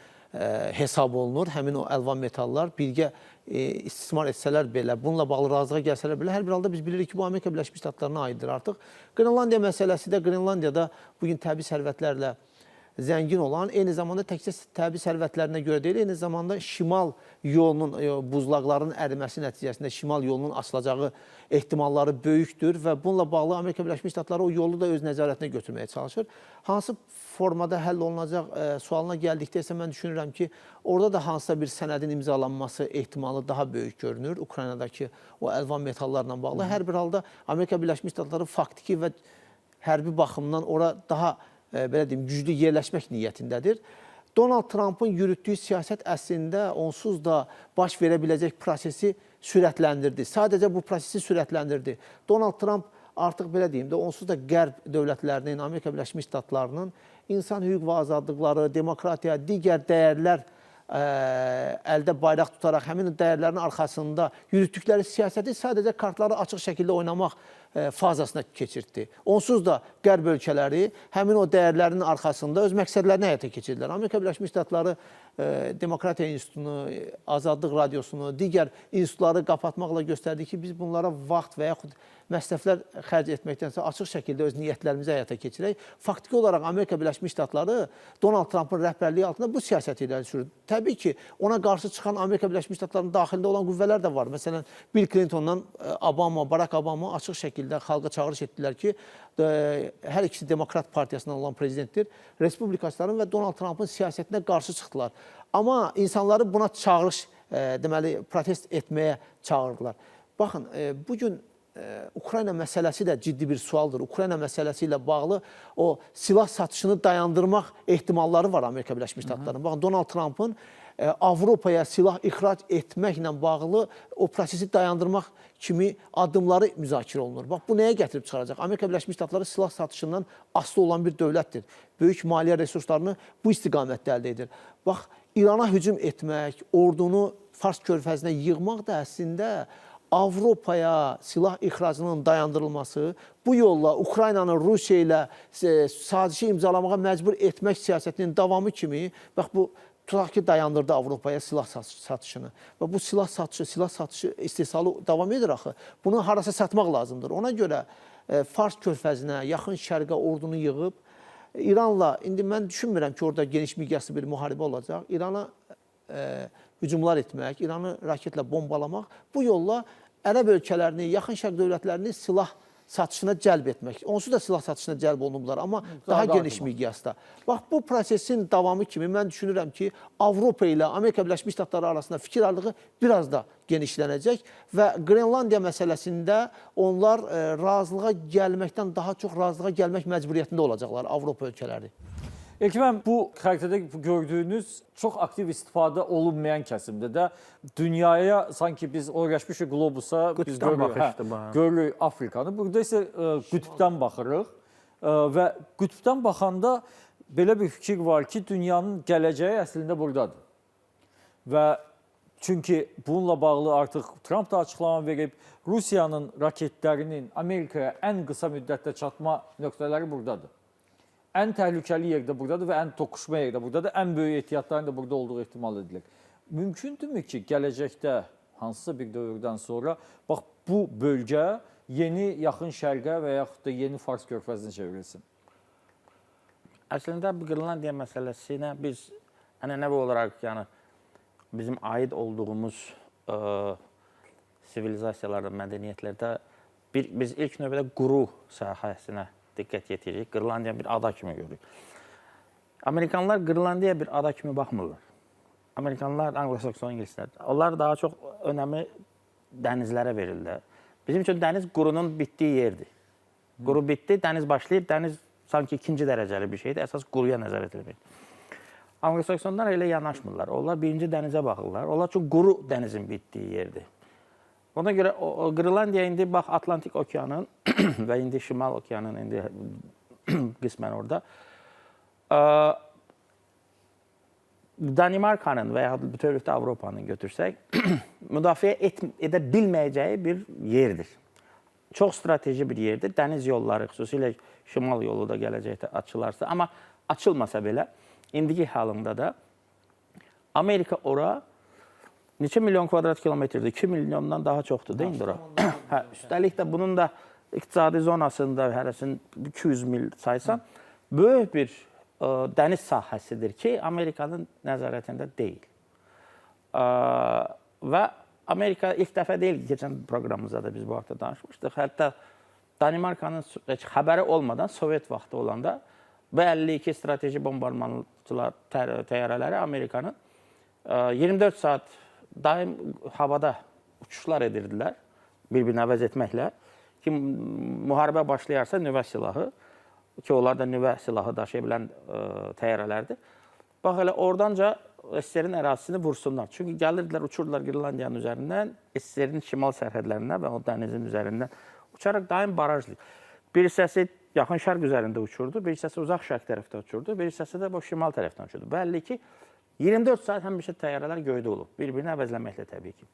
hesab olunur. Həmin o əlvan metallar birgə istismar etsələr belə, bununla bağlı razılığa gəlsələr belə, hər bir halda biz bilirik ki, bu Amerika Birləşmiş Ştatlarına aiddir artıq. Qrenlandiya məsələsi də Qrenlandiyada bugün təbii sərvətlərlə zəngin olan, eyni zamanda təkcə təbii sərvətlərinə görə deyil, eyni zamanda şimal yolunun, buzlaqların əriməsi nəticəsində şimal yolunun açılacağı ehtimalları böyükdür və bununla bağlı Amerika Birləşmiş Ştatları o yolu da öz nəzarətinə götürməyə çalışır. Hansı formada həll olunacaq sualına gəldikdə isə mən düşünürəm ki, orada da hansısa bir sənədin imzalanması ehtimalı daha böyük görünür. Ukraynadakı o əlvan metallarla bağlı. Hər bir halda Amerika Birləşmiş Ştatları faktiki və hərbi baxımdan ora daha belə deyim, güclü yerləşmək niyyətindədir. Donald Trump'ın yürütdüyü siyasət əslində onsuz da baş verə biləcək prosesi sürətləndirdi. Sadəcə bu prosesi sürətləndirdi. Donald Trump artıq belə deyim də onsuz da qərb dövlətlərinin, Amerika Birləşmiş Ştatlarının insan hüquq və azadlıqları, demokratiya, digər dəyərlər əldə bayraq tutaraq həmin dəyərlərin arxasında yürütdükləri siyasəti sadəcə kartları açıq şəkildə oynamaq fazasına keçirtdi. Onsuz da qərb ölkələri həmin o dəyərlərin arxasında öz məqsədlərini həyata keçirdilər. Amerika Birləşmiş Ştatları Demokratiya İnstitutunu, Azadlıq Radiosunu, digər institutları qapatmaqla göstərdi ki, biz bunlara vaxt və yaxud məsrəflər xərc etməkdənsə açıq şəkildə öz niyyətlərimizi həyata keçirək. Faktiki olaraq Amerika Birləşmiş Ştatları Donald Trump'ın rəhbərliyi altında bu siyasəti irəli sürür. Təbii ki, ona qarşı çıxan Amerika Birləşmiş Ştatlarının daxilində olan qüvvələr də var. Məsələn, Bill Clinton'dan Barack Obama açıq şəkildə xalqa çağırış etdilər ki, hər ikisi Demokrat Partiyasından olan prezidentdir. Respublikaçıların və Donald Trump'ın siyasətinə qarşı çıxdılar. Amma insanları buna çağırış, deməli, protest etməyə çağırdılar. Baxın, bugün Ukrayna məsələsi də ciddi bir sualdır. Ukrayna məsələsi ilə bağlı o silah satışını dayandırmaq ehtimalları var Amerika Birləşmiş Ştatlarının. Baxın, Donald Trump'ın Avropaya silah ixrac etməklə bağlı o prosesi dayandırmaq kimi addımları müzakirə olunur. Bax, bu nəyə gətirib çıxaracaq? Amerika Birləşmiş Ştatları silah satışından asılı olan bir dövlətdir. Böyük maliyyə resurslarını bu istiqamətdə əldə edir. Bax, İrana hücum etmək, ordunu Fars körfəzinə yığmaq da əslində Avropaya silah ixracının dayandırılması, bu yolla Ukraynanı Rusiya ilə sazişi imzalamağa məcbur etmək siyasətinin davamı kimi, bax bu tutaq ki, dayandırdı Avropaya silah satışını. Və bu silah satışı istehsalı davam edir axı. Bunu harasa satmaq lazımdır. Ona görə Fars körfəzinə, yaxın şərqə ordunu yığıb, İranla, indi mən düşünmürəm ki, orada geniş miqyaslı bir müharibə olacaq. İrana hücumlar etmək, İranı raketlə bombalamaq, bu yolla Ərəb ölkələrini, yaxın şərq dövlətlərini silah satışına cəlb etmək. Onsuz da silah satışına cəlb olunublar, amma daha geniş miqyasda. Bax, bu prosesin davamı kimi mən düşünürəm ki, Avropa ilə Amerika Birləşmiş Ştatları arasında fikir ayrılığı biraz da genişlənəcək və Qrenlandiya məsələsində onlar razılığa gəlməkdən daha çox razılığa gəlmək məcburiyyətində olacaqlar Avropa ölkələri. Elkimən, bu xəritədə gördüyünüz çox aktiv istifadə olunmayan kəsimdə də dünyaya sanki biz orlaşmışıq qlobusa, biz görürük Afrikanı. Burada isə qütbdən baxırıq və qütbdən baxanda belə bir fikir var ki, dünyanın gələcəyi əslində buradadır. Və çünki bununla bağlı artıq Trump da açıqlama verib, Rusiyanın raketlərinin Amerikaya ən qısa müddətdə çatma nöqtələri buradadır. Ən təhlükəli yerdə buradadır və ən toqquşma yerdə buradadır. Ən böyük ehtiyatların da burada olduğu ehtimal edilir. Mümkündürmü ki, gələcəkdə hansısa bir dövrdən sonra bax bu bölgə yeni yaxın şərqə və yaxud da yeni Fars körfəzinə çevrilsin? Əslində, bu Qrenlandiya məsələsinə biz ənənəvi olaraq, yəni bizim aid olduğumuz sivilizasiyalarda, mədəniyyətlərdə biz ilk növbədə quru sahəsinə diqqət yetiririk. Qrenlandiya bir ada kimi görürük. Amerikanlar Qrenlandiyaya bir ada kimi baxmırlar. Amerikanlar, Anglo-Sakson ingilislər, onlar daha çox önəmi dənizlərə verirlər. Bizim üçün dəniz qurunun bitdiyi yerdir. Quru bitdi, dəniz başlayıb, dəniz sanki ikinci dərəcəli bir şeydir. Əsas quruya nəzarət edilir. Anglo-Saksonlar elə yanaşmırlar. Onlar birinci dənizə baxırlar. Onlar üçün quru dənizin bitdiyi yerdir. Ona görə Qrenlandiya indi bax Atlantik okeanın və indi Şimal okeanın indi qismən orada Danimarkanın və yaxud bütövlükdə Avropanın götürsək müdafiə edə bilməyəcəyi bir yerdir. Çox strateji bir yerdir. Dəniz yolları, xüsusilə Şimal yolu da gələcəkdə açılarsa, amma açılmasa belə indiki halında da Amerika ora neçə milyon kvadrat kilometrdir? 2 milyondan daha çoxdur, deyil mi ora? Üstəlik də bunun da iqtisadi zonasında hərəsini 200 mil saysan, böyük bir dəniz sahəsidir ki, Amerikanın nəzarətində deyil. Və Amerika ilk dəfə deyil ki, keçən proqramımızda da biz bu haqda danışmışdıq. Hətta Danimarkanın heç xəbəri olmadan Sovet vaxtı olanda B-52 strateji bombardımançılar təyyarələri Amerikanın 24 saat daim havada uçuşlar edirdilər, bir-birinə əvəz etməklə ki, müharibə başlayarsa nüvə silahı, ki, onlar da nüvə silahı daşıya bilən təyyarələrdir. Bax, elə oradanca SSR-in ərazisini vursunlar. Çünki gəlirdilər, uçurdular Qrenlandiyanın üzərindən, SSR-in şimal sərhədlərindən və o dənizin üzərindən uçaraq daim barajlayır. Bir hissəsi yaxın şərq üzərində uçurdu, bir hissəsi uzaq şərq tərəfdə uçurdu, bir hissəsi də bu şimal tərəfdən uçurdu. Bəlli ki, 24 saat həmişə təyyarələr göydə olub, bir-birini əvəzləməklə təbii ki.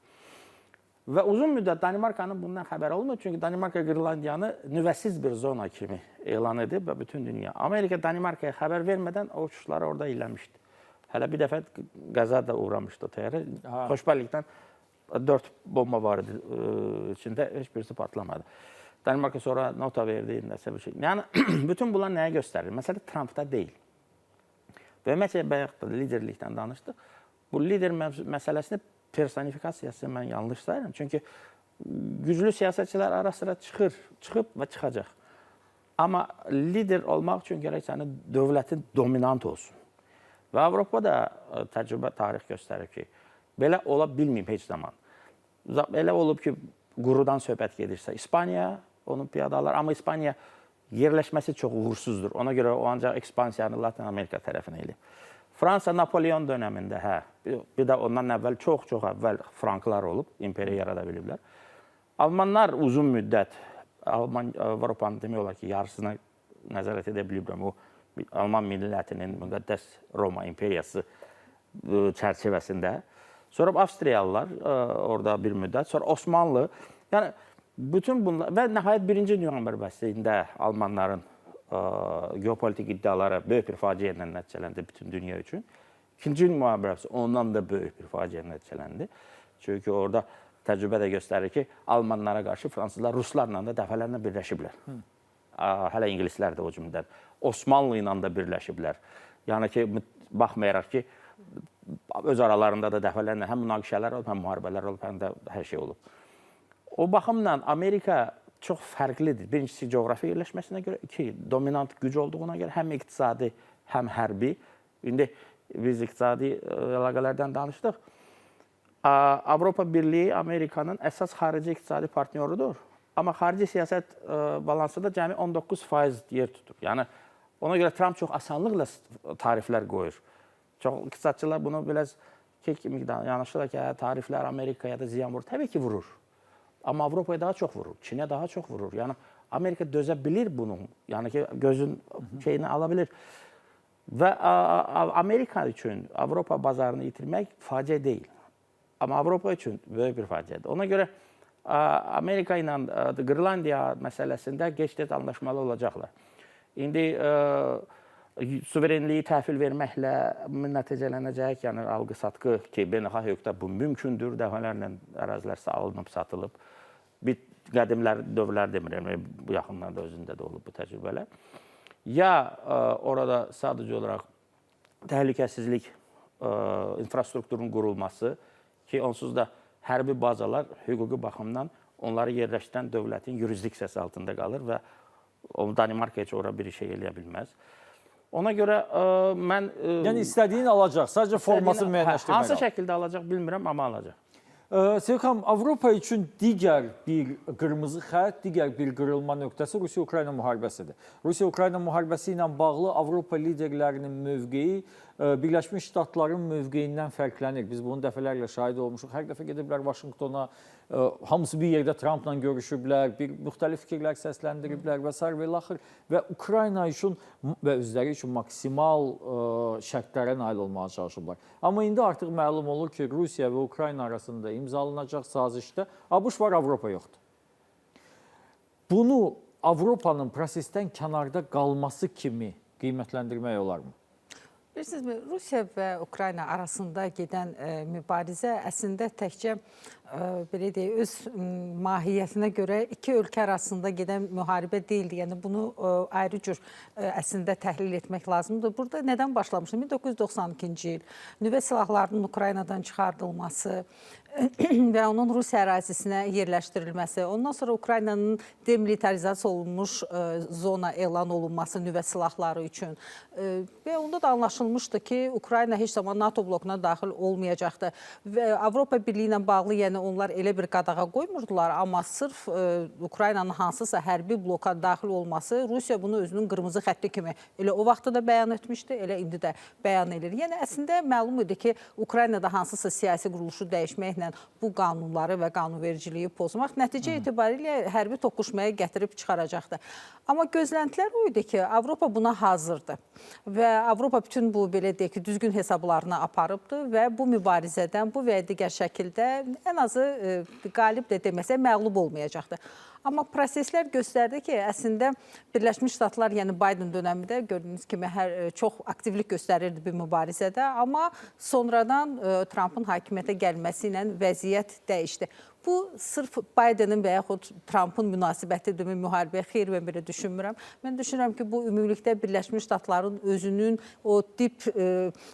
Və uzun müddət Danimarkanın bundan xəbəri olmur, çünki Danimarka Qrenlandiyanı nüvəsiz bir zona kimi elan edib və bütün dünya. Amerika Danimarkaya xəbər vermədən o uçuşları orada eləmişdi. Hələ bir dəfə qəza da uğramışdı o təyyarə. Xoşbəxtlikdən 4 bomba var idi içində, heç birisi patlamadı. Danimarka sonra nota verdi, nəsə bir şey. Yəni, bütün bunlar nəyə göstərir? Məsələ Trumpda deyil. Və ümumiyyətlə, bayaq da liderlikdən danışdıq. Bu lider məsələsini personifikasiyası mən yanlış sayıram. Çünki güclü siyasətçilər ara sıra çıxıb və çıxacaq. Amma lider olmaq üçün gərək sənin dövlətin dominant olsun. Və Avropada təcrübə, tarix göstərir ki, belə ola bilməyib heç zaman. Elə olub ki, qurudan söhbət gedirsə, İspaniya onu piyadalar, amma İspaniya yerləşməsi çox uğursuzdur. Ona görə o ancaq ekspansiyanı Latin Amerika tərəfinə eləyib. Fransa Napolyon dönəmində, bir də ondan əvvəl, çox əvvəl Franklar olub, imperiya yarada biliblər. Almanlar uzun müddət, Avropanın demək olar ki, yarısına nəzarət edə biliblər. O, Alman millətinin müqəddəs Roma imperiyası çərçivəsində. Sonra Avstriyalılar orada bir müddət, sonra Osmanlı. Yəni, bütün bunlar və nəhayət 1-ci Dünya müharibəsində Almanların geopolitik iddiaları böyük bir faciə ilə nəticələndi bütün dünya üçün. 2-ci Dünya müharibəsi ondan da böyük bir faciə nəticələndi. Çünki orada təcrübə də göstərir ki, Almanlara qarşı fransızlar Ruslarla da dəfələrlə birləşiblər. Hələ ingilislər də o cümlədən. Osmanlı ilə də birləşiblər. Yəni ki, baxmayaraq ki, öz aralarında da dəfələrlə həm münaqişələr olub, həm müharibələr olub, həm də hər şey olub. O baxımla Amerika çox fərqlidir. Birincisi, coğrafi yerləşməsinə görə, dominant güc olduğuna görə, həm iqtisadi, həm hərbi. İndi biz iqtisadi əlaqələrdən danışdıq. Avropa Birliyi Amerikanın əsas xarici iqtisadi partnyorudur. Amma xarici siyasət balansında cəmi 19% yer tutur. Yəni, ona görə Trump çox asanlıqla tariflər qoyur. Çox iqtisadçılar bunu biraz kimi yanaşırlar ki, tariflər Amerikaya da ziyan vurur. Təbii ki, vurur. Amma Avropaya daha çox vurur, Çinə daha çox vurur. Yəni, Amerika dözə bilir bunun. Yəni ki, gözün şeyini ala bilir. Və Amerika üçün Avropa bazarını itirmək faciə deyil. Amma Avropa üçün böyük bir faciədir. Ona görə Amerika ilə Qırlandiya məsələsində gec-tez anlaşmalı olacaqlar. İndi suverenliyi təhvil verməklə nəticələnəcək, yəni alqı-satqı ki, beynəlxalq hüquqda bu mümkündür, dəfələrlə ərazilər alınıb, satılıb. Bir qədimlər, dövrlər demirəm, bu yaxınlarda özündə də olub bu təcrübələr. Ya orada sadəcə olaraq təhlükəsizlik infrastrukturunun qurulması ki, onsuz da hərbi bazalar hüquqi baxımdan onları yerləşdirən dövlətin yurisdiksiyası altında qalır və Danimarka heç ora bir şey eləyə bilməz. Ona görə mən... Yəni istədiyin alacaq, sadəcə formasını müəyyənləşdirmək. Hansı şəkildə alacaq bilmirəm, amma alacaq. Sevxam, Avropa üçün digər bir qırmızı xətt, digər bir qırılma nöqtəsi Rusiya-Ukrayna müharibəsidir. Rusiya-Ukrayna müharibəsi ilə bağlı Avropa liderlərinin mövqeyi Birləşmiş Ştatların mövqeyindən fərqlənir. Biz bunun dəfələrlə şahid olmuşuq. Hər dəfə gediblər Vaşinqtona, hamısı bir yerdə Trumpla görüşüblər, müxtəlif fikirlər səsləndiriblər və s. və laxır. Və Ukrayna üçün və özləri üçün maksimal şərtlərə nail olmağa çalışıblar. Amma indi artıq məlum olur ki, Rusiya və Ukrayna arasında imzalanacaq sazişdə ABŞ var, Avropa yoxdur. Bunu Avropanın prosesdən kənarda qalması kimi qiymətləndirmək olarmı? Bilirsinizmi, Rusiya və Ukrayna arasında gedən mübarizə əslində təkcə belə deyək, öz mahiyyətinə görə iki ölkə arasında gedən müharibə deyildi. Yəni bunu ayrı cür əslində təhlil etmək lazımdır. Burada nədən başlamışdı? 1992-ci il nüvə silahlarının Ukraynadan çıxardılması və onun Rusiya ərazisinə yerləşdirilməsi, ondan sonra Ukraynanın demilitarizasiya olunmuş zona elan olunması nüvə silahları üçün və onda da anlaşılmışdı ki, Ukrayna heç zaman NATO blokuna daxil olmayacaqdı və Avropa Birliyi ilə bağlı, yəni onlar elə bir qadağa qoymurdular, amma sırf Ukraynanın hansısa hərbi bloka daxil olması Rusiya bunu özünün qırmızı xətti kimi elə o vaxtda da bəyan etmişdi, elə indi də bəyan edir. Yəni əslində məlum idi ki, Ukraynada hansısa siyasi quruluşu dəyişməklə bu qanunları və qanunvericiliyi pozmaq nəticə itibarilə hərbi toqquşmaya gətirib çıxaracaqdı. Amma gözləntilər o idi ki, Avropa buna hazırdır və Avropa bütün bu, belə deyək ki, düzgün hesablarını aparıbdır və bu mübarizədən bu və ya digər şəkildə ən azı qalib də deməsə məğlub olmayacaqdır. Amma proseslər göstərdi ki, əslində Birləşmiş Ştatlar, yəni Biden dönəmində gördüyünüz kimi çox aktivlik göstərirdi bir mübarizədə, amma sonradan Trumpın hakimiyyətə gəlməsi ilə vəziyyət dəyişdi. Bu, sırf Bidenin və yaxud Trumpın münasibətidir müharibəyə, xeyr mən belə düşünmürəm. Mən düşünürəm ki, bu ümumilikdə Birləşmiş Ştatların özünün o deep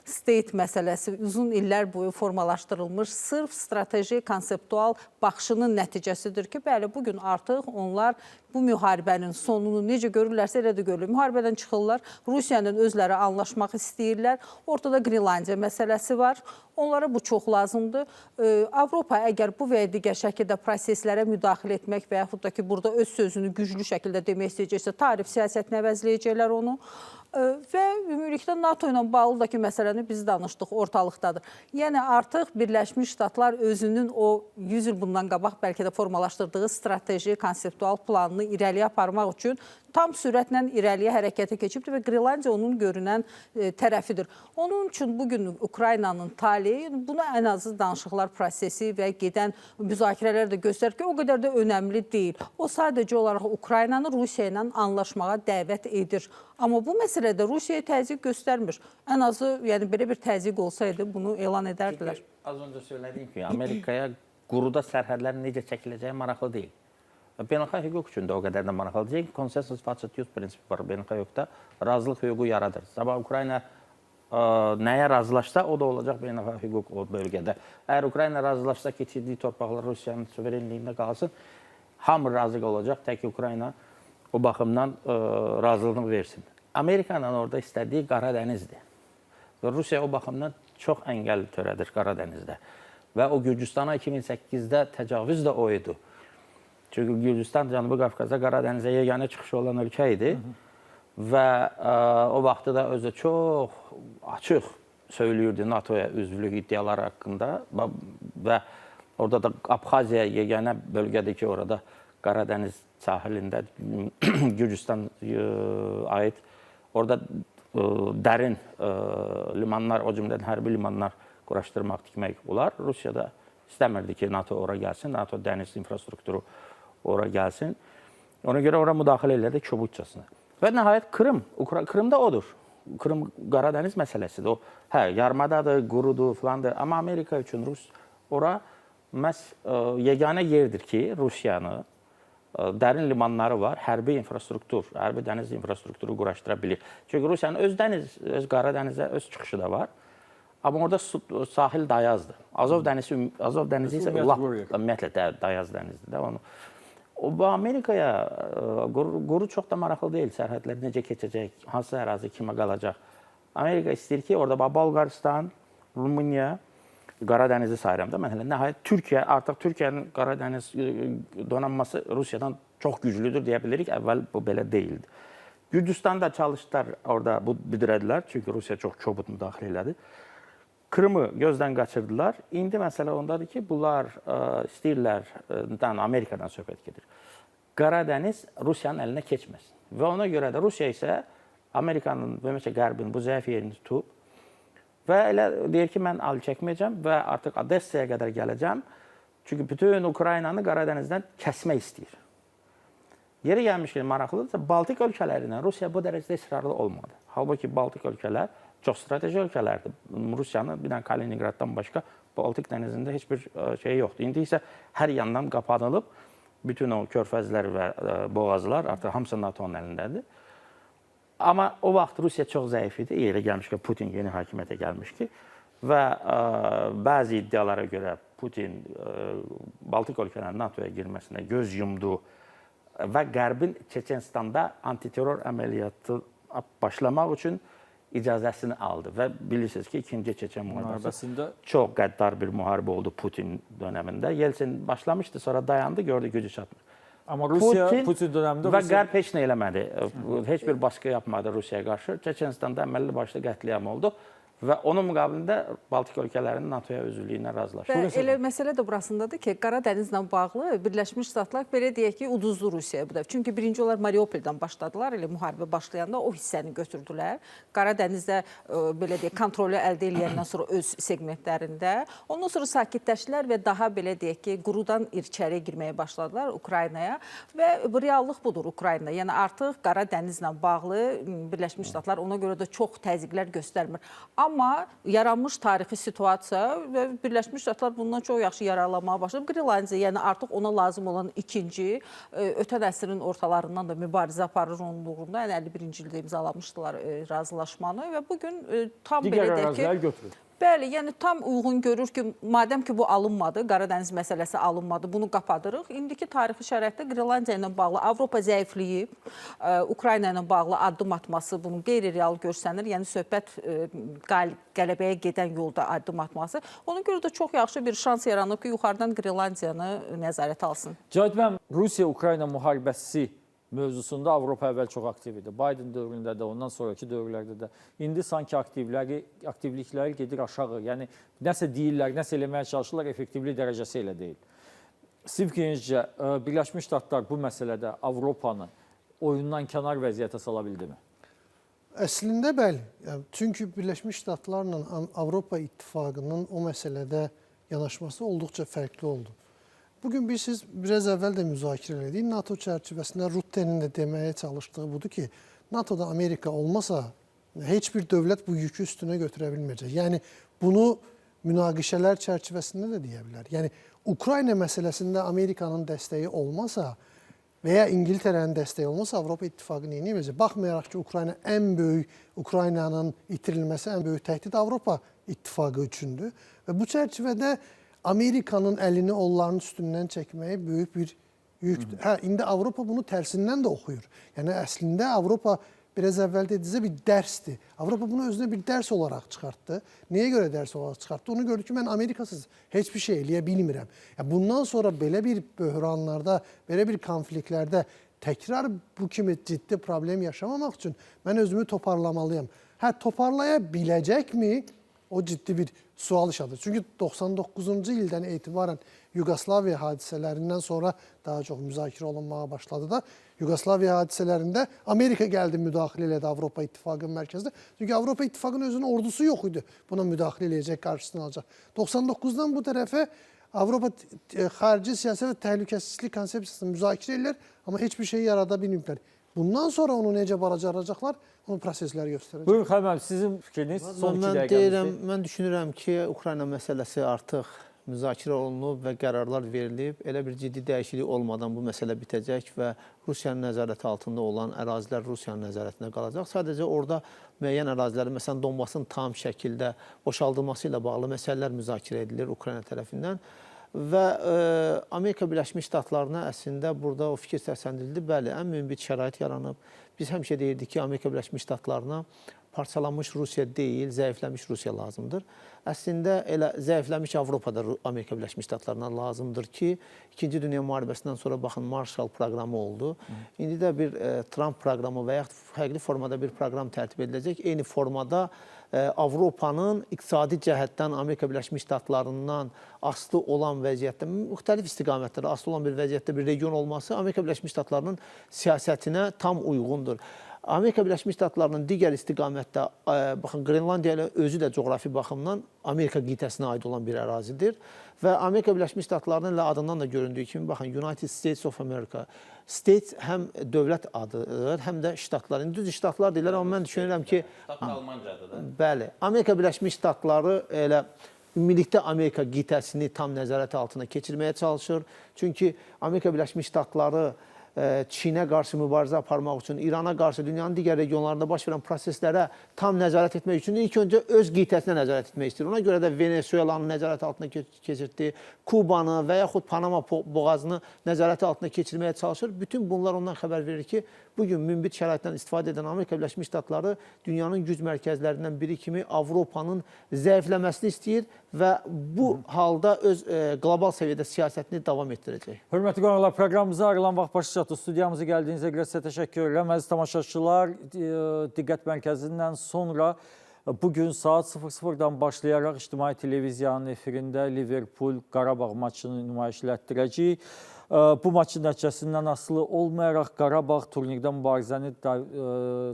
state məsələsi uzun illər boyu formalaşdırılmış, sırf strateji, konseptual baxışının nəticəsidir ki, bəli, bugün artıq onlar bu müharibənin sonunu necə görürlərsə elə də görürlər. Müharibədən çıxırlar, Rusiyanın özləri anlaşmaq istəyirlər. Ortada Qrinlandiya məsələsi var. Onlara bu çox lazımdır. Avropa əgər bu və ya digər şəkildə proseslərə müdaxilə etmək və yaxud da ki, burada öz sözünü güclü şəkildə demək istəyəcəksə, tarif siyasətini əvəzləyəcəklər onu. Və ümumilikdə NATO ilə bağlı da ki, məsələni biz danışdıq, ortalıqdadır. Yəni artıq Birləşmiş Ştatlar özünün o 100 il bundan qabaq bəlkə də formalaşdırdığı strateji, konseptual planını irəliyə aparmaq üçün tam sürətlə irəliyə hərəkətə keçibdir və Qrinlandiya onun görünən tərəfidir. Onun üçün bugün Ukraynanın taleyi, buna ən azı danışıqlar prosesi və gedən müzakirələr də göstərir ki, o qədər də önəmli deyil. O sadəcə olaraq Ukraynanı Rusiya ilə anlaşmağa dəvət edir. Amma bu məsələdə Rusiyaya təzyiq göstərmir. Ən azı, yəni belə bir təzyiq olsaydı bunu elan edərdilər. Az öncə söylədiyim ki, Amerikaya quruda sərhədlərin necə çəkiləcəyi maraqlı deyil. Beynəlxalq hüquq üçün də o qədər də maraqlı deyil. Konsensus facet use prinsipi var beynəlxalq hüquqda. Razılıq hüququ yaradır. Sabah Ukrayna nəyə razılaşsa, o da olacaq beynəlxalq hüquq o bölgədə. Əgər Ukrayna razılaşsa ki, keçirdiyi torpaqlar Rusiyanın suverenliyində qalsın, hamı razı olacaq, tək ki Ukrayna o baxımdan razılığını versin. Amerikanın orada istədiyi Qara Dənizdir. Və Rusiya o baxımdan çox əngəl törədir Qara Dənizdə. Və o Gürcüstana 2008-də təcavüz də o idi. Çünki Gürcüstan Cənubi Qafqazda Qara Dənizə yeganə çıxışı olan ölkə idi. Və o vaxtı da özü çox açıq söylüyürdü NATOya üzvlük iddiaları haqqında. Və orada da Abxaziya yeganə bölgədir ki, orada Qara Dəniz sahilində Gürcüstan ait. Orada dərin limanlar, o cümlədən hərbi limanlar quraşdırmaq, tikmək olar. Rusiya da istəmirdi ki, NATO ora gəlsin, NATO dəniz infrastrukturu ora gəlsin. Ona görə ora müdaxilə elədi kobudcasına. Və nəhayət Krım da odur. Krım Qara Dəniz məsələsidir. O, yarımadadır, qurudur, filandır. Amma Amerika üçün ora məhz yeganə yerdir ki, Rusiyanı dərin limanları var, hərbi infrastruktur, hərbi dəniz infrastrukturu quraşdıra bilir. Çünki Rusiyanın öz Qara Dənizə öz çıxışı da var. Amma orada sahil dayazdır. Azov dənizi isə ümumiyyətlə dayaz dənizdir də onu. Bu Amerikaya quru çox da maraqlı deyil. Sərhədlər necə keçəcək, hansı ərazi kimə qalacaq. Amerika istəyir ki, orada Bolqarıstan, Rumıniya, Qara Dənizi sayıram da. Məsələn, nəhayət Türkiyə, artıq Türkiyənin Qara Dəniz donanması Rusiyadan çox güclüdür deyə bilirik. Əvvəl bu belə deyildi. Gürcüstanda çalışdılar, orada bu bildirədilər. Çünki Rusiya çox kobud müdaxilə elədi. Krımı gözdən qaçırdılar. İndi məsələ ondadır ki, bunlar istəyirlər, Amerikadan söhbət gedir. Qara Dəniz Rusiyanın əlinə keçməsin. Və ona görə də Rusiya isə Amerikanın və Qərbin bu zəif yerini tutub və elə deyir ki, mən əl çəkməyəcəm və artıq Odessaya qədər gələcəm. Çünki bütün Ukraynanı Qara Dənizdən kəsmək istəyir. Yeri gəlmişkən maraqlıdırsa, Baltik ölkələrindən Rusiya bu dərəcədə israrlı olmadı. Halbuki Baltik ölkələr çox strateji ölkələrdir. Rusiyanın bir dənə Kaliningraddan başqa Baltik dənizində heç bir şey yoxdur. İndi isə hər yandan qapanılıb, bütün o körfəzlər və boğazlar artıq hamısı NATO'nun əlindədir. Amma o vaxt Rusiya çox zəif idi. Yerə gəlmiş ki, Putin yeni hakimiyyətə gəlmiş ki və bəzi iddialara görə Putin Baltik ölkələrin NATO'ya girməsinə göz yumdu və Qərbin Çeçenstanda antiterror əməliyyatı başlamaq üçün icazəsini aldı və bilirsiniz ki, 2-ci Çeçen müharibəsində çox qəddar bir müharibə oldu Putin dönəmində. Yeltsin başlamışdı, sonra dayandı, gördü gücü çatmır. Amma Rusiya Putin dönəmində və Qərb heç nə eləmədi. Heç bir baskı yapmadı Rusiyaya qarşı. Çeçenstanda əməlli başlı qətliam oldu. Və onun müqabilində Baltik ölkələrinin NATO-ya üzvlüyünə razılaşdı. Və elə məsələ də burasındadır ki, Qara Dənizlə bağlı Birləşmiş Ştatlar belə deyək ki, uduzdu Rusiyaya bu da. Çünki birinci olar Mariupoldan başladılar, elə müharibə başlayanda o hissəni götürdülər. Qara Dənizdə belə deyək kontrolü əldə edəndən sonra öz segmentlərində. Ondan sonra sakitləşdilər və daha belə deyək ki, qurudan içəriyə girməyə başladılar Ukraynaya və bu reallıq budur Ukraynada. Yəni artıq Qara Dənizlə bağlı Birləşmiş Ştatlar ona görə də çox təzyiqlər göstərmir. Amma yaranmış tarixi situasiya və Birləşmiş Ştatlar bundan çox yaxşı yararlanmağa başlayıb. Qrinlandiya, yəni artıq ona lazım olan ikinci, ötən əsrin ortalarından da mübarizə aparır onun uğrunda. Yəni 51-ci ildə imzalamışdılar razılaşmanı və bugün tam belə deyək ki, Bəli, yəni tam uyğun görür ki, madəm ki bu alınmadı, Qaradəniz məsələsi alınmadı, bunu qapadırıq. İndiki tarixi şəraitdə Qrenlandiya ilə bağlı Avropa zəifləyib, Ukrayna ilə bağlı addım atması bunu qeyri-real görsənir. Yəni söhbət qələbəyə gedən yolda addım atması. Ona görə də çox yaxşı bir şans yaranıb ki, yuxarıdan Qrenlandiyanı nəzarət alsın. Cahit müəllim, Rusiya-Ukrayna müharibəsi mövzusunda Avropa əvvəl çox aktiv idi. Biden dövründə də, ondan sonraki dövrlərdə də. İndi sanki aktivlikləri gedir aşağı. Yəni, nəsə deyirlər, nəsə eləməyə çalışırlar, effektivlik dərəcəsi elə deyil. Sizin fikrinizcə, Birləşmiş Ştatlar bu məsələdə Avropanı oyundan kənar vəziyyətə sala bildimi? Əslində bəli. Çünki Birləşmiş Ştatlarla Avropa İttifaqının o məsələdə yanaşması olduqca fərqli oldu. Bugün biz biraz əvvəl də müzakirə etdik. NATO çərçivəsində Ruttenin də deməyə çalışdığı budur ki, NATO'da Amerika olmasa heç bir dövlət bu yükü üstünə götürə bilməyəcək. Yəni bunu münaqişələr çərçivəsində də deyə bilər. Yəni Ukrayna məsələsində Amerikanın dəstəyi olmasa və ya İngiltərənin dəstəyi olmasa Avropa İttifaqı nə edəcək? Baxmayaraq ki, Ukraynanın itirilməsi ən böyük təhdid Avropa İttifaqı üçündür və bu çərçivədə Amerikanın əlini onların üstündən çəkməyi böyük bir yükdür. İndi Avropa bunu tərsindən də oxuyur. Yəni əslində Avropa biraz əvvəl dediyinizə bir dərsdir. Avropa bunu özünə bir dərs olaraq çıxartdı. Nəyə görə dərs olaraq çıxartdı? Onu gördü ki, mən Amerikasız heç bir şey eləyə bilmirəm. Bundan sonra belə bir böhranlarda, belə bir konfliktlərdə təkrar bu kimi ciddi problem yaşamamaq üçün mən özümü toparlamalıyam. Toparlaya biləcəkmi? O ciddi bir sual işadır. Çünki 99-cu ildən etibarən Yugoslaviya hadisələrindən sonra daha çox müzakirə olunmağa başladı da. Yugoslaviya hadisələrində Amerika gəldi, müdaxilə elədi Avropa İttifaqının mərkəzində. Çünki Avropa İttifaqının özünün ordusu yox idi buna müdaxilə eləyəcək, qarşısını alacaq. 99-dan bu tərəfə Avropa xarici siyasət və təhlükəsizlik konsepsiyasını müzakirə edirlər, amma heç bir şey yarada bilməyiblər. Bundan sonra onu necə bacaracaqlar, onu proseslər göstərəcək. Buyurun, Xəlil müəllim, sizin fikriniz son 2 dəqiqəmizdir. Mən düşünürəm ki, Ukrayna məsələsi artıq müzakirə olunub və qərarlar verilib. Elə bir ciddi dəyişiklik olmadan bu məsələ bitəcək və Rusiyanın nəzarəti altında olan ərazilər Rusiyanın nəzarətində qalacaq. Sadəcə orada müəyyən ərazilərin, məsələn, Donbasın tam şəkildə boşaldılması ilə bağlı məsələlər müzakirə edilir Ukrayna tərəfindən. Və Amerika Birləşmiş Ştatlarına əslində burada o fikir səsləndirildi. Bəli, ən mümbit şərait yaranıb. Biz həmişə deyirdik ki, Amerika Birləşmiş Ştatlarına parçalanmış Rusiya deyil, zəifləmiş Rusiya lazımdır. Əslində elə zəifləmiş Avropada Amerika Birləşmiş Ştatlarına lazımdır ki, İkinci Dünya müharibəsindən sonra baxın Marshall proqramı oldu. İndi də bir Trump proqramı və yaxud fərqli formada bir proqram tərtib ediləcək. Eyni formada Avropanın iqtisadi cəhətdən Amerika Birləşmiş Ştatlarından asılı olan vəziyyətdə, müxtəlif istiqamətlərdə asılı olan bir vəziyyətdə bir region olması Amerika Birləşmiş Ştatlarının siyasətinə tam uyğundur. Amerika Birləşmiş Ştatlarının digər istiqamətdə, baxın, Qrenlandiya ilə özü də coğrafi baxımdan Amerika qitəsinə aid olan bir ərazidir. Və Amerika Birləşmiş Ştatlarının ilə adından da göründüyü kimi, baxın, United States of America. State həm dövlət adıdır, həm də ştatlar. İndi düz ştatlar deyirlər, amma mən düşünürəm ki, Almancadır da. Bəli, Amerika Birləşmiş Ştatları elə ümumilikdə Amerika qitəsini tam nəzarət altına keçirməyə çalışır. Çünki Amerika Birləşmiş Ştatları Çinə qarşı mübarizə aparmaq üçün, İrana qarşı, dünyanın digər regionlarında baş verən proseslərə tam nəzarət etmək üçün ilk öncə öz qitəsinə nəzarət etmək istəyir. Ona görə də Venezuelanı nəzarət altına keçirdi, Kubanı və yaxud Panama boğazını nəzarət altına keçirməyə çalışır. Bütün bunlar ondan xəbər verir ki, bugün mümbit şəraitdən istifadə edən Amerika Birləşmiş Ştatları dünyanın güc mərkəzlərindən biri kimi Avropanın zəifləməsini istəyir və bu halda öz qlobal səviyyədə siyasətini davam etdirəcək. Hörmətli qonaqlar, proqramımıza ayrılan vaxt başı çatdı. Studiyamıza gəldiyinizə görə sizə təşəkkür edirəm. Əziz tamaşaçılar, Diqqət Mərkəzindən sonra bugün saat 00-dan başlayaraq İctimai Televiziyanın efirində Liverpool Qarabağ maçını nümayişlətdirəcəyik. Bu maçın nəticəsindən asılı olmayaraq Qarabağ turnirdə mübarizəni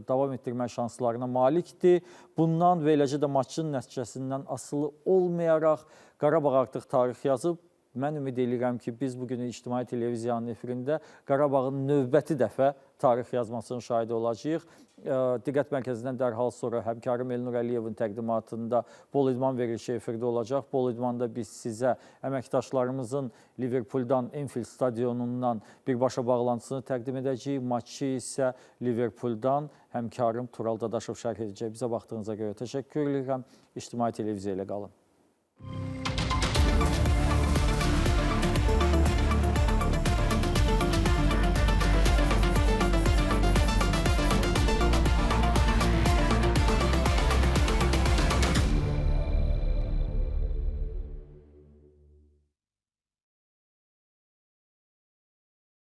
davam etdirmə şanslarına malikdir. Bundan və eləcə də maçın nəticəsindən asılı olmayaraq Qarabağ artıq tarix yazıb. mən ümid edirəm ki, biz bugün İctimai Televiziyanın efirində Qarabağın növbəti dəfə tarix yazmasının şahidi olacağıq. Diqqət mərkəzindən dərhal sonra həmkarım Elnur Əliyevin təqdimatında Bol İdman verilişi efirdə olacaq. Bol İdmanda biz sizə əməkdaşlarımızın Liverpooldan, Enfield stadionundan birbaşa bağlantısını təqdim edəcəyik. Maçı isə Liverpooldan həmkarım Tural Dadaşov şərh edəcək. Bizə baxdığınıza görə təşəkkür edirəm. İctimai Televiziya ilə qalın.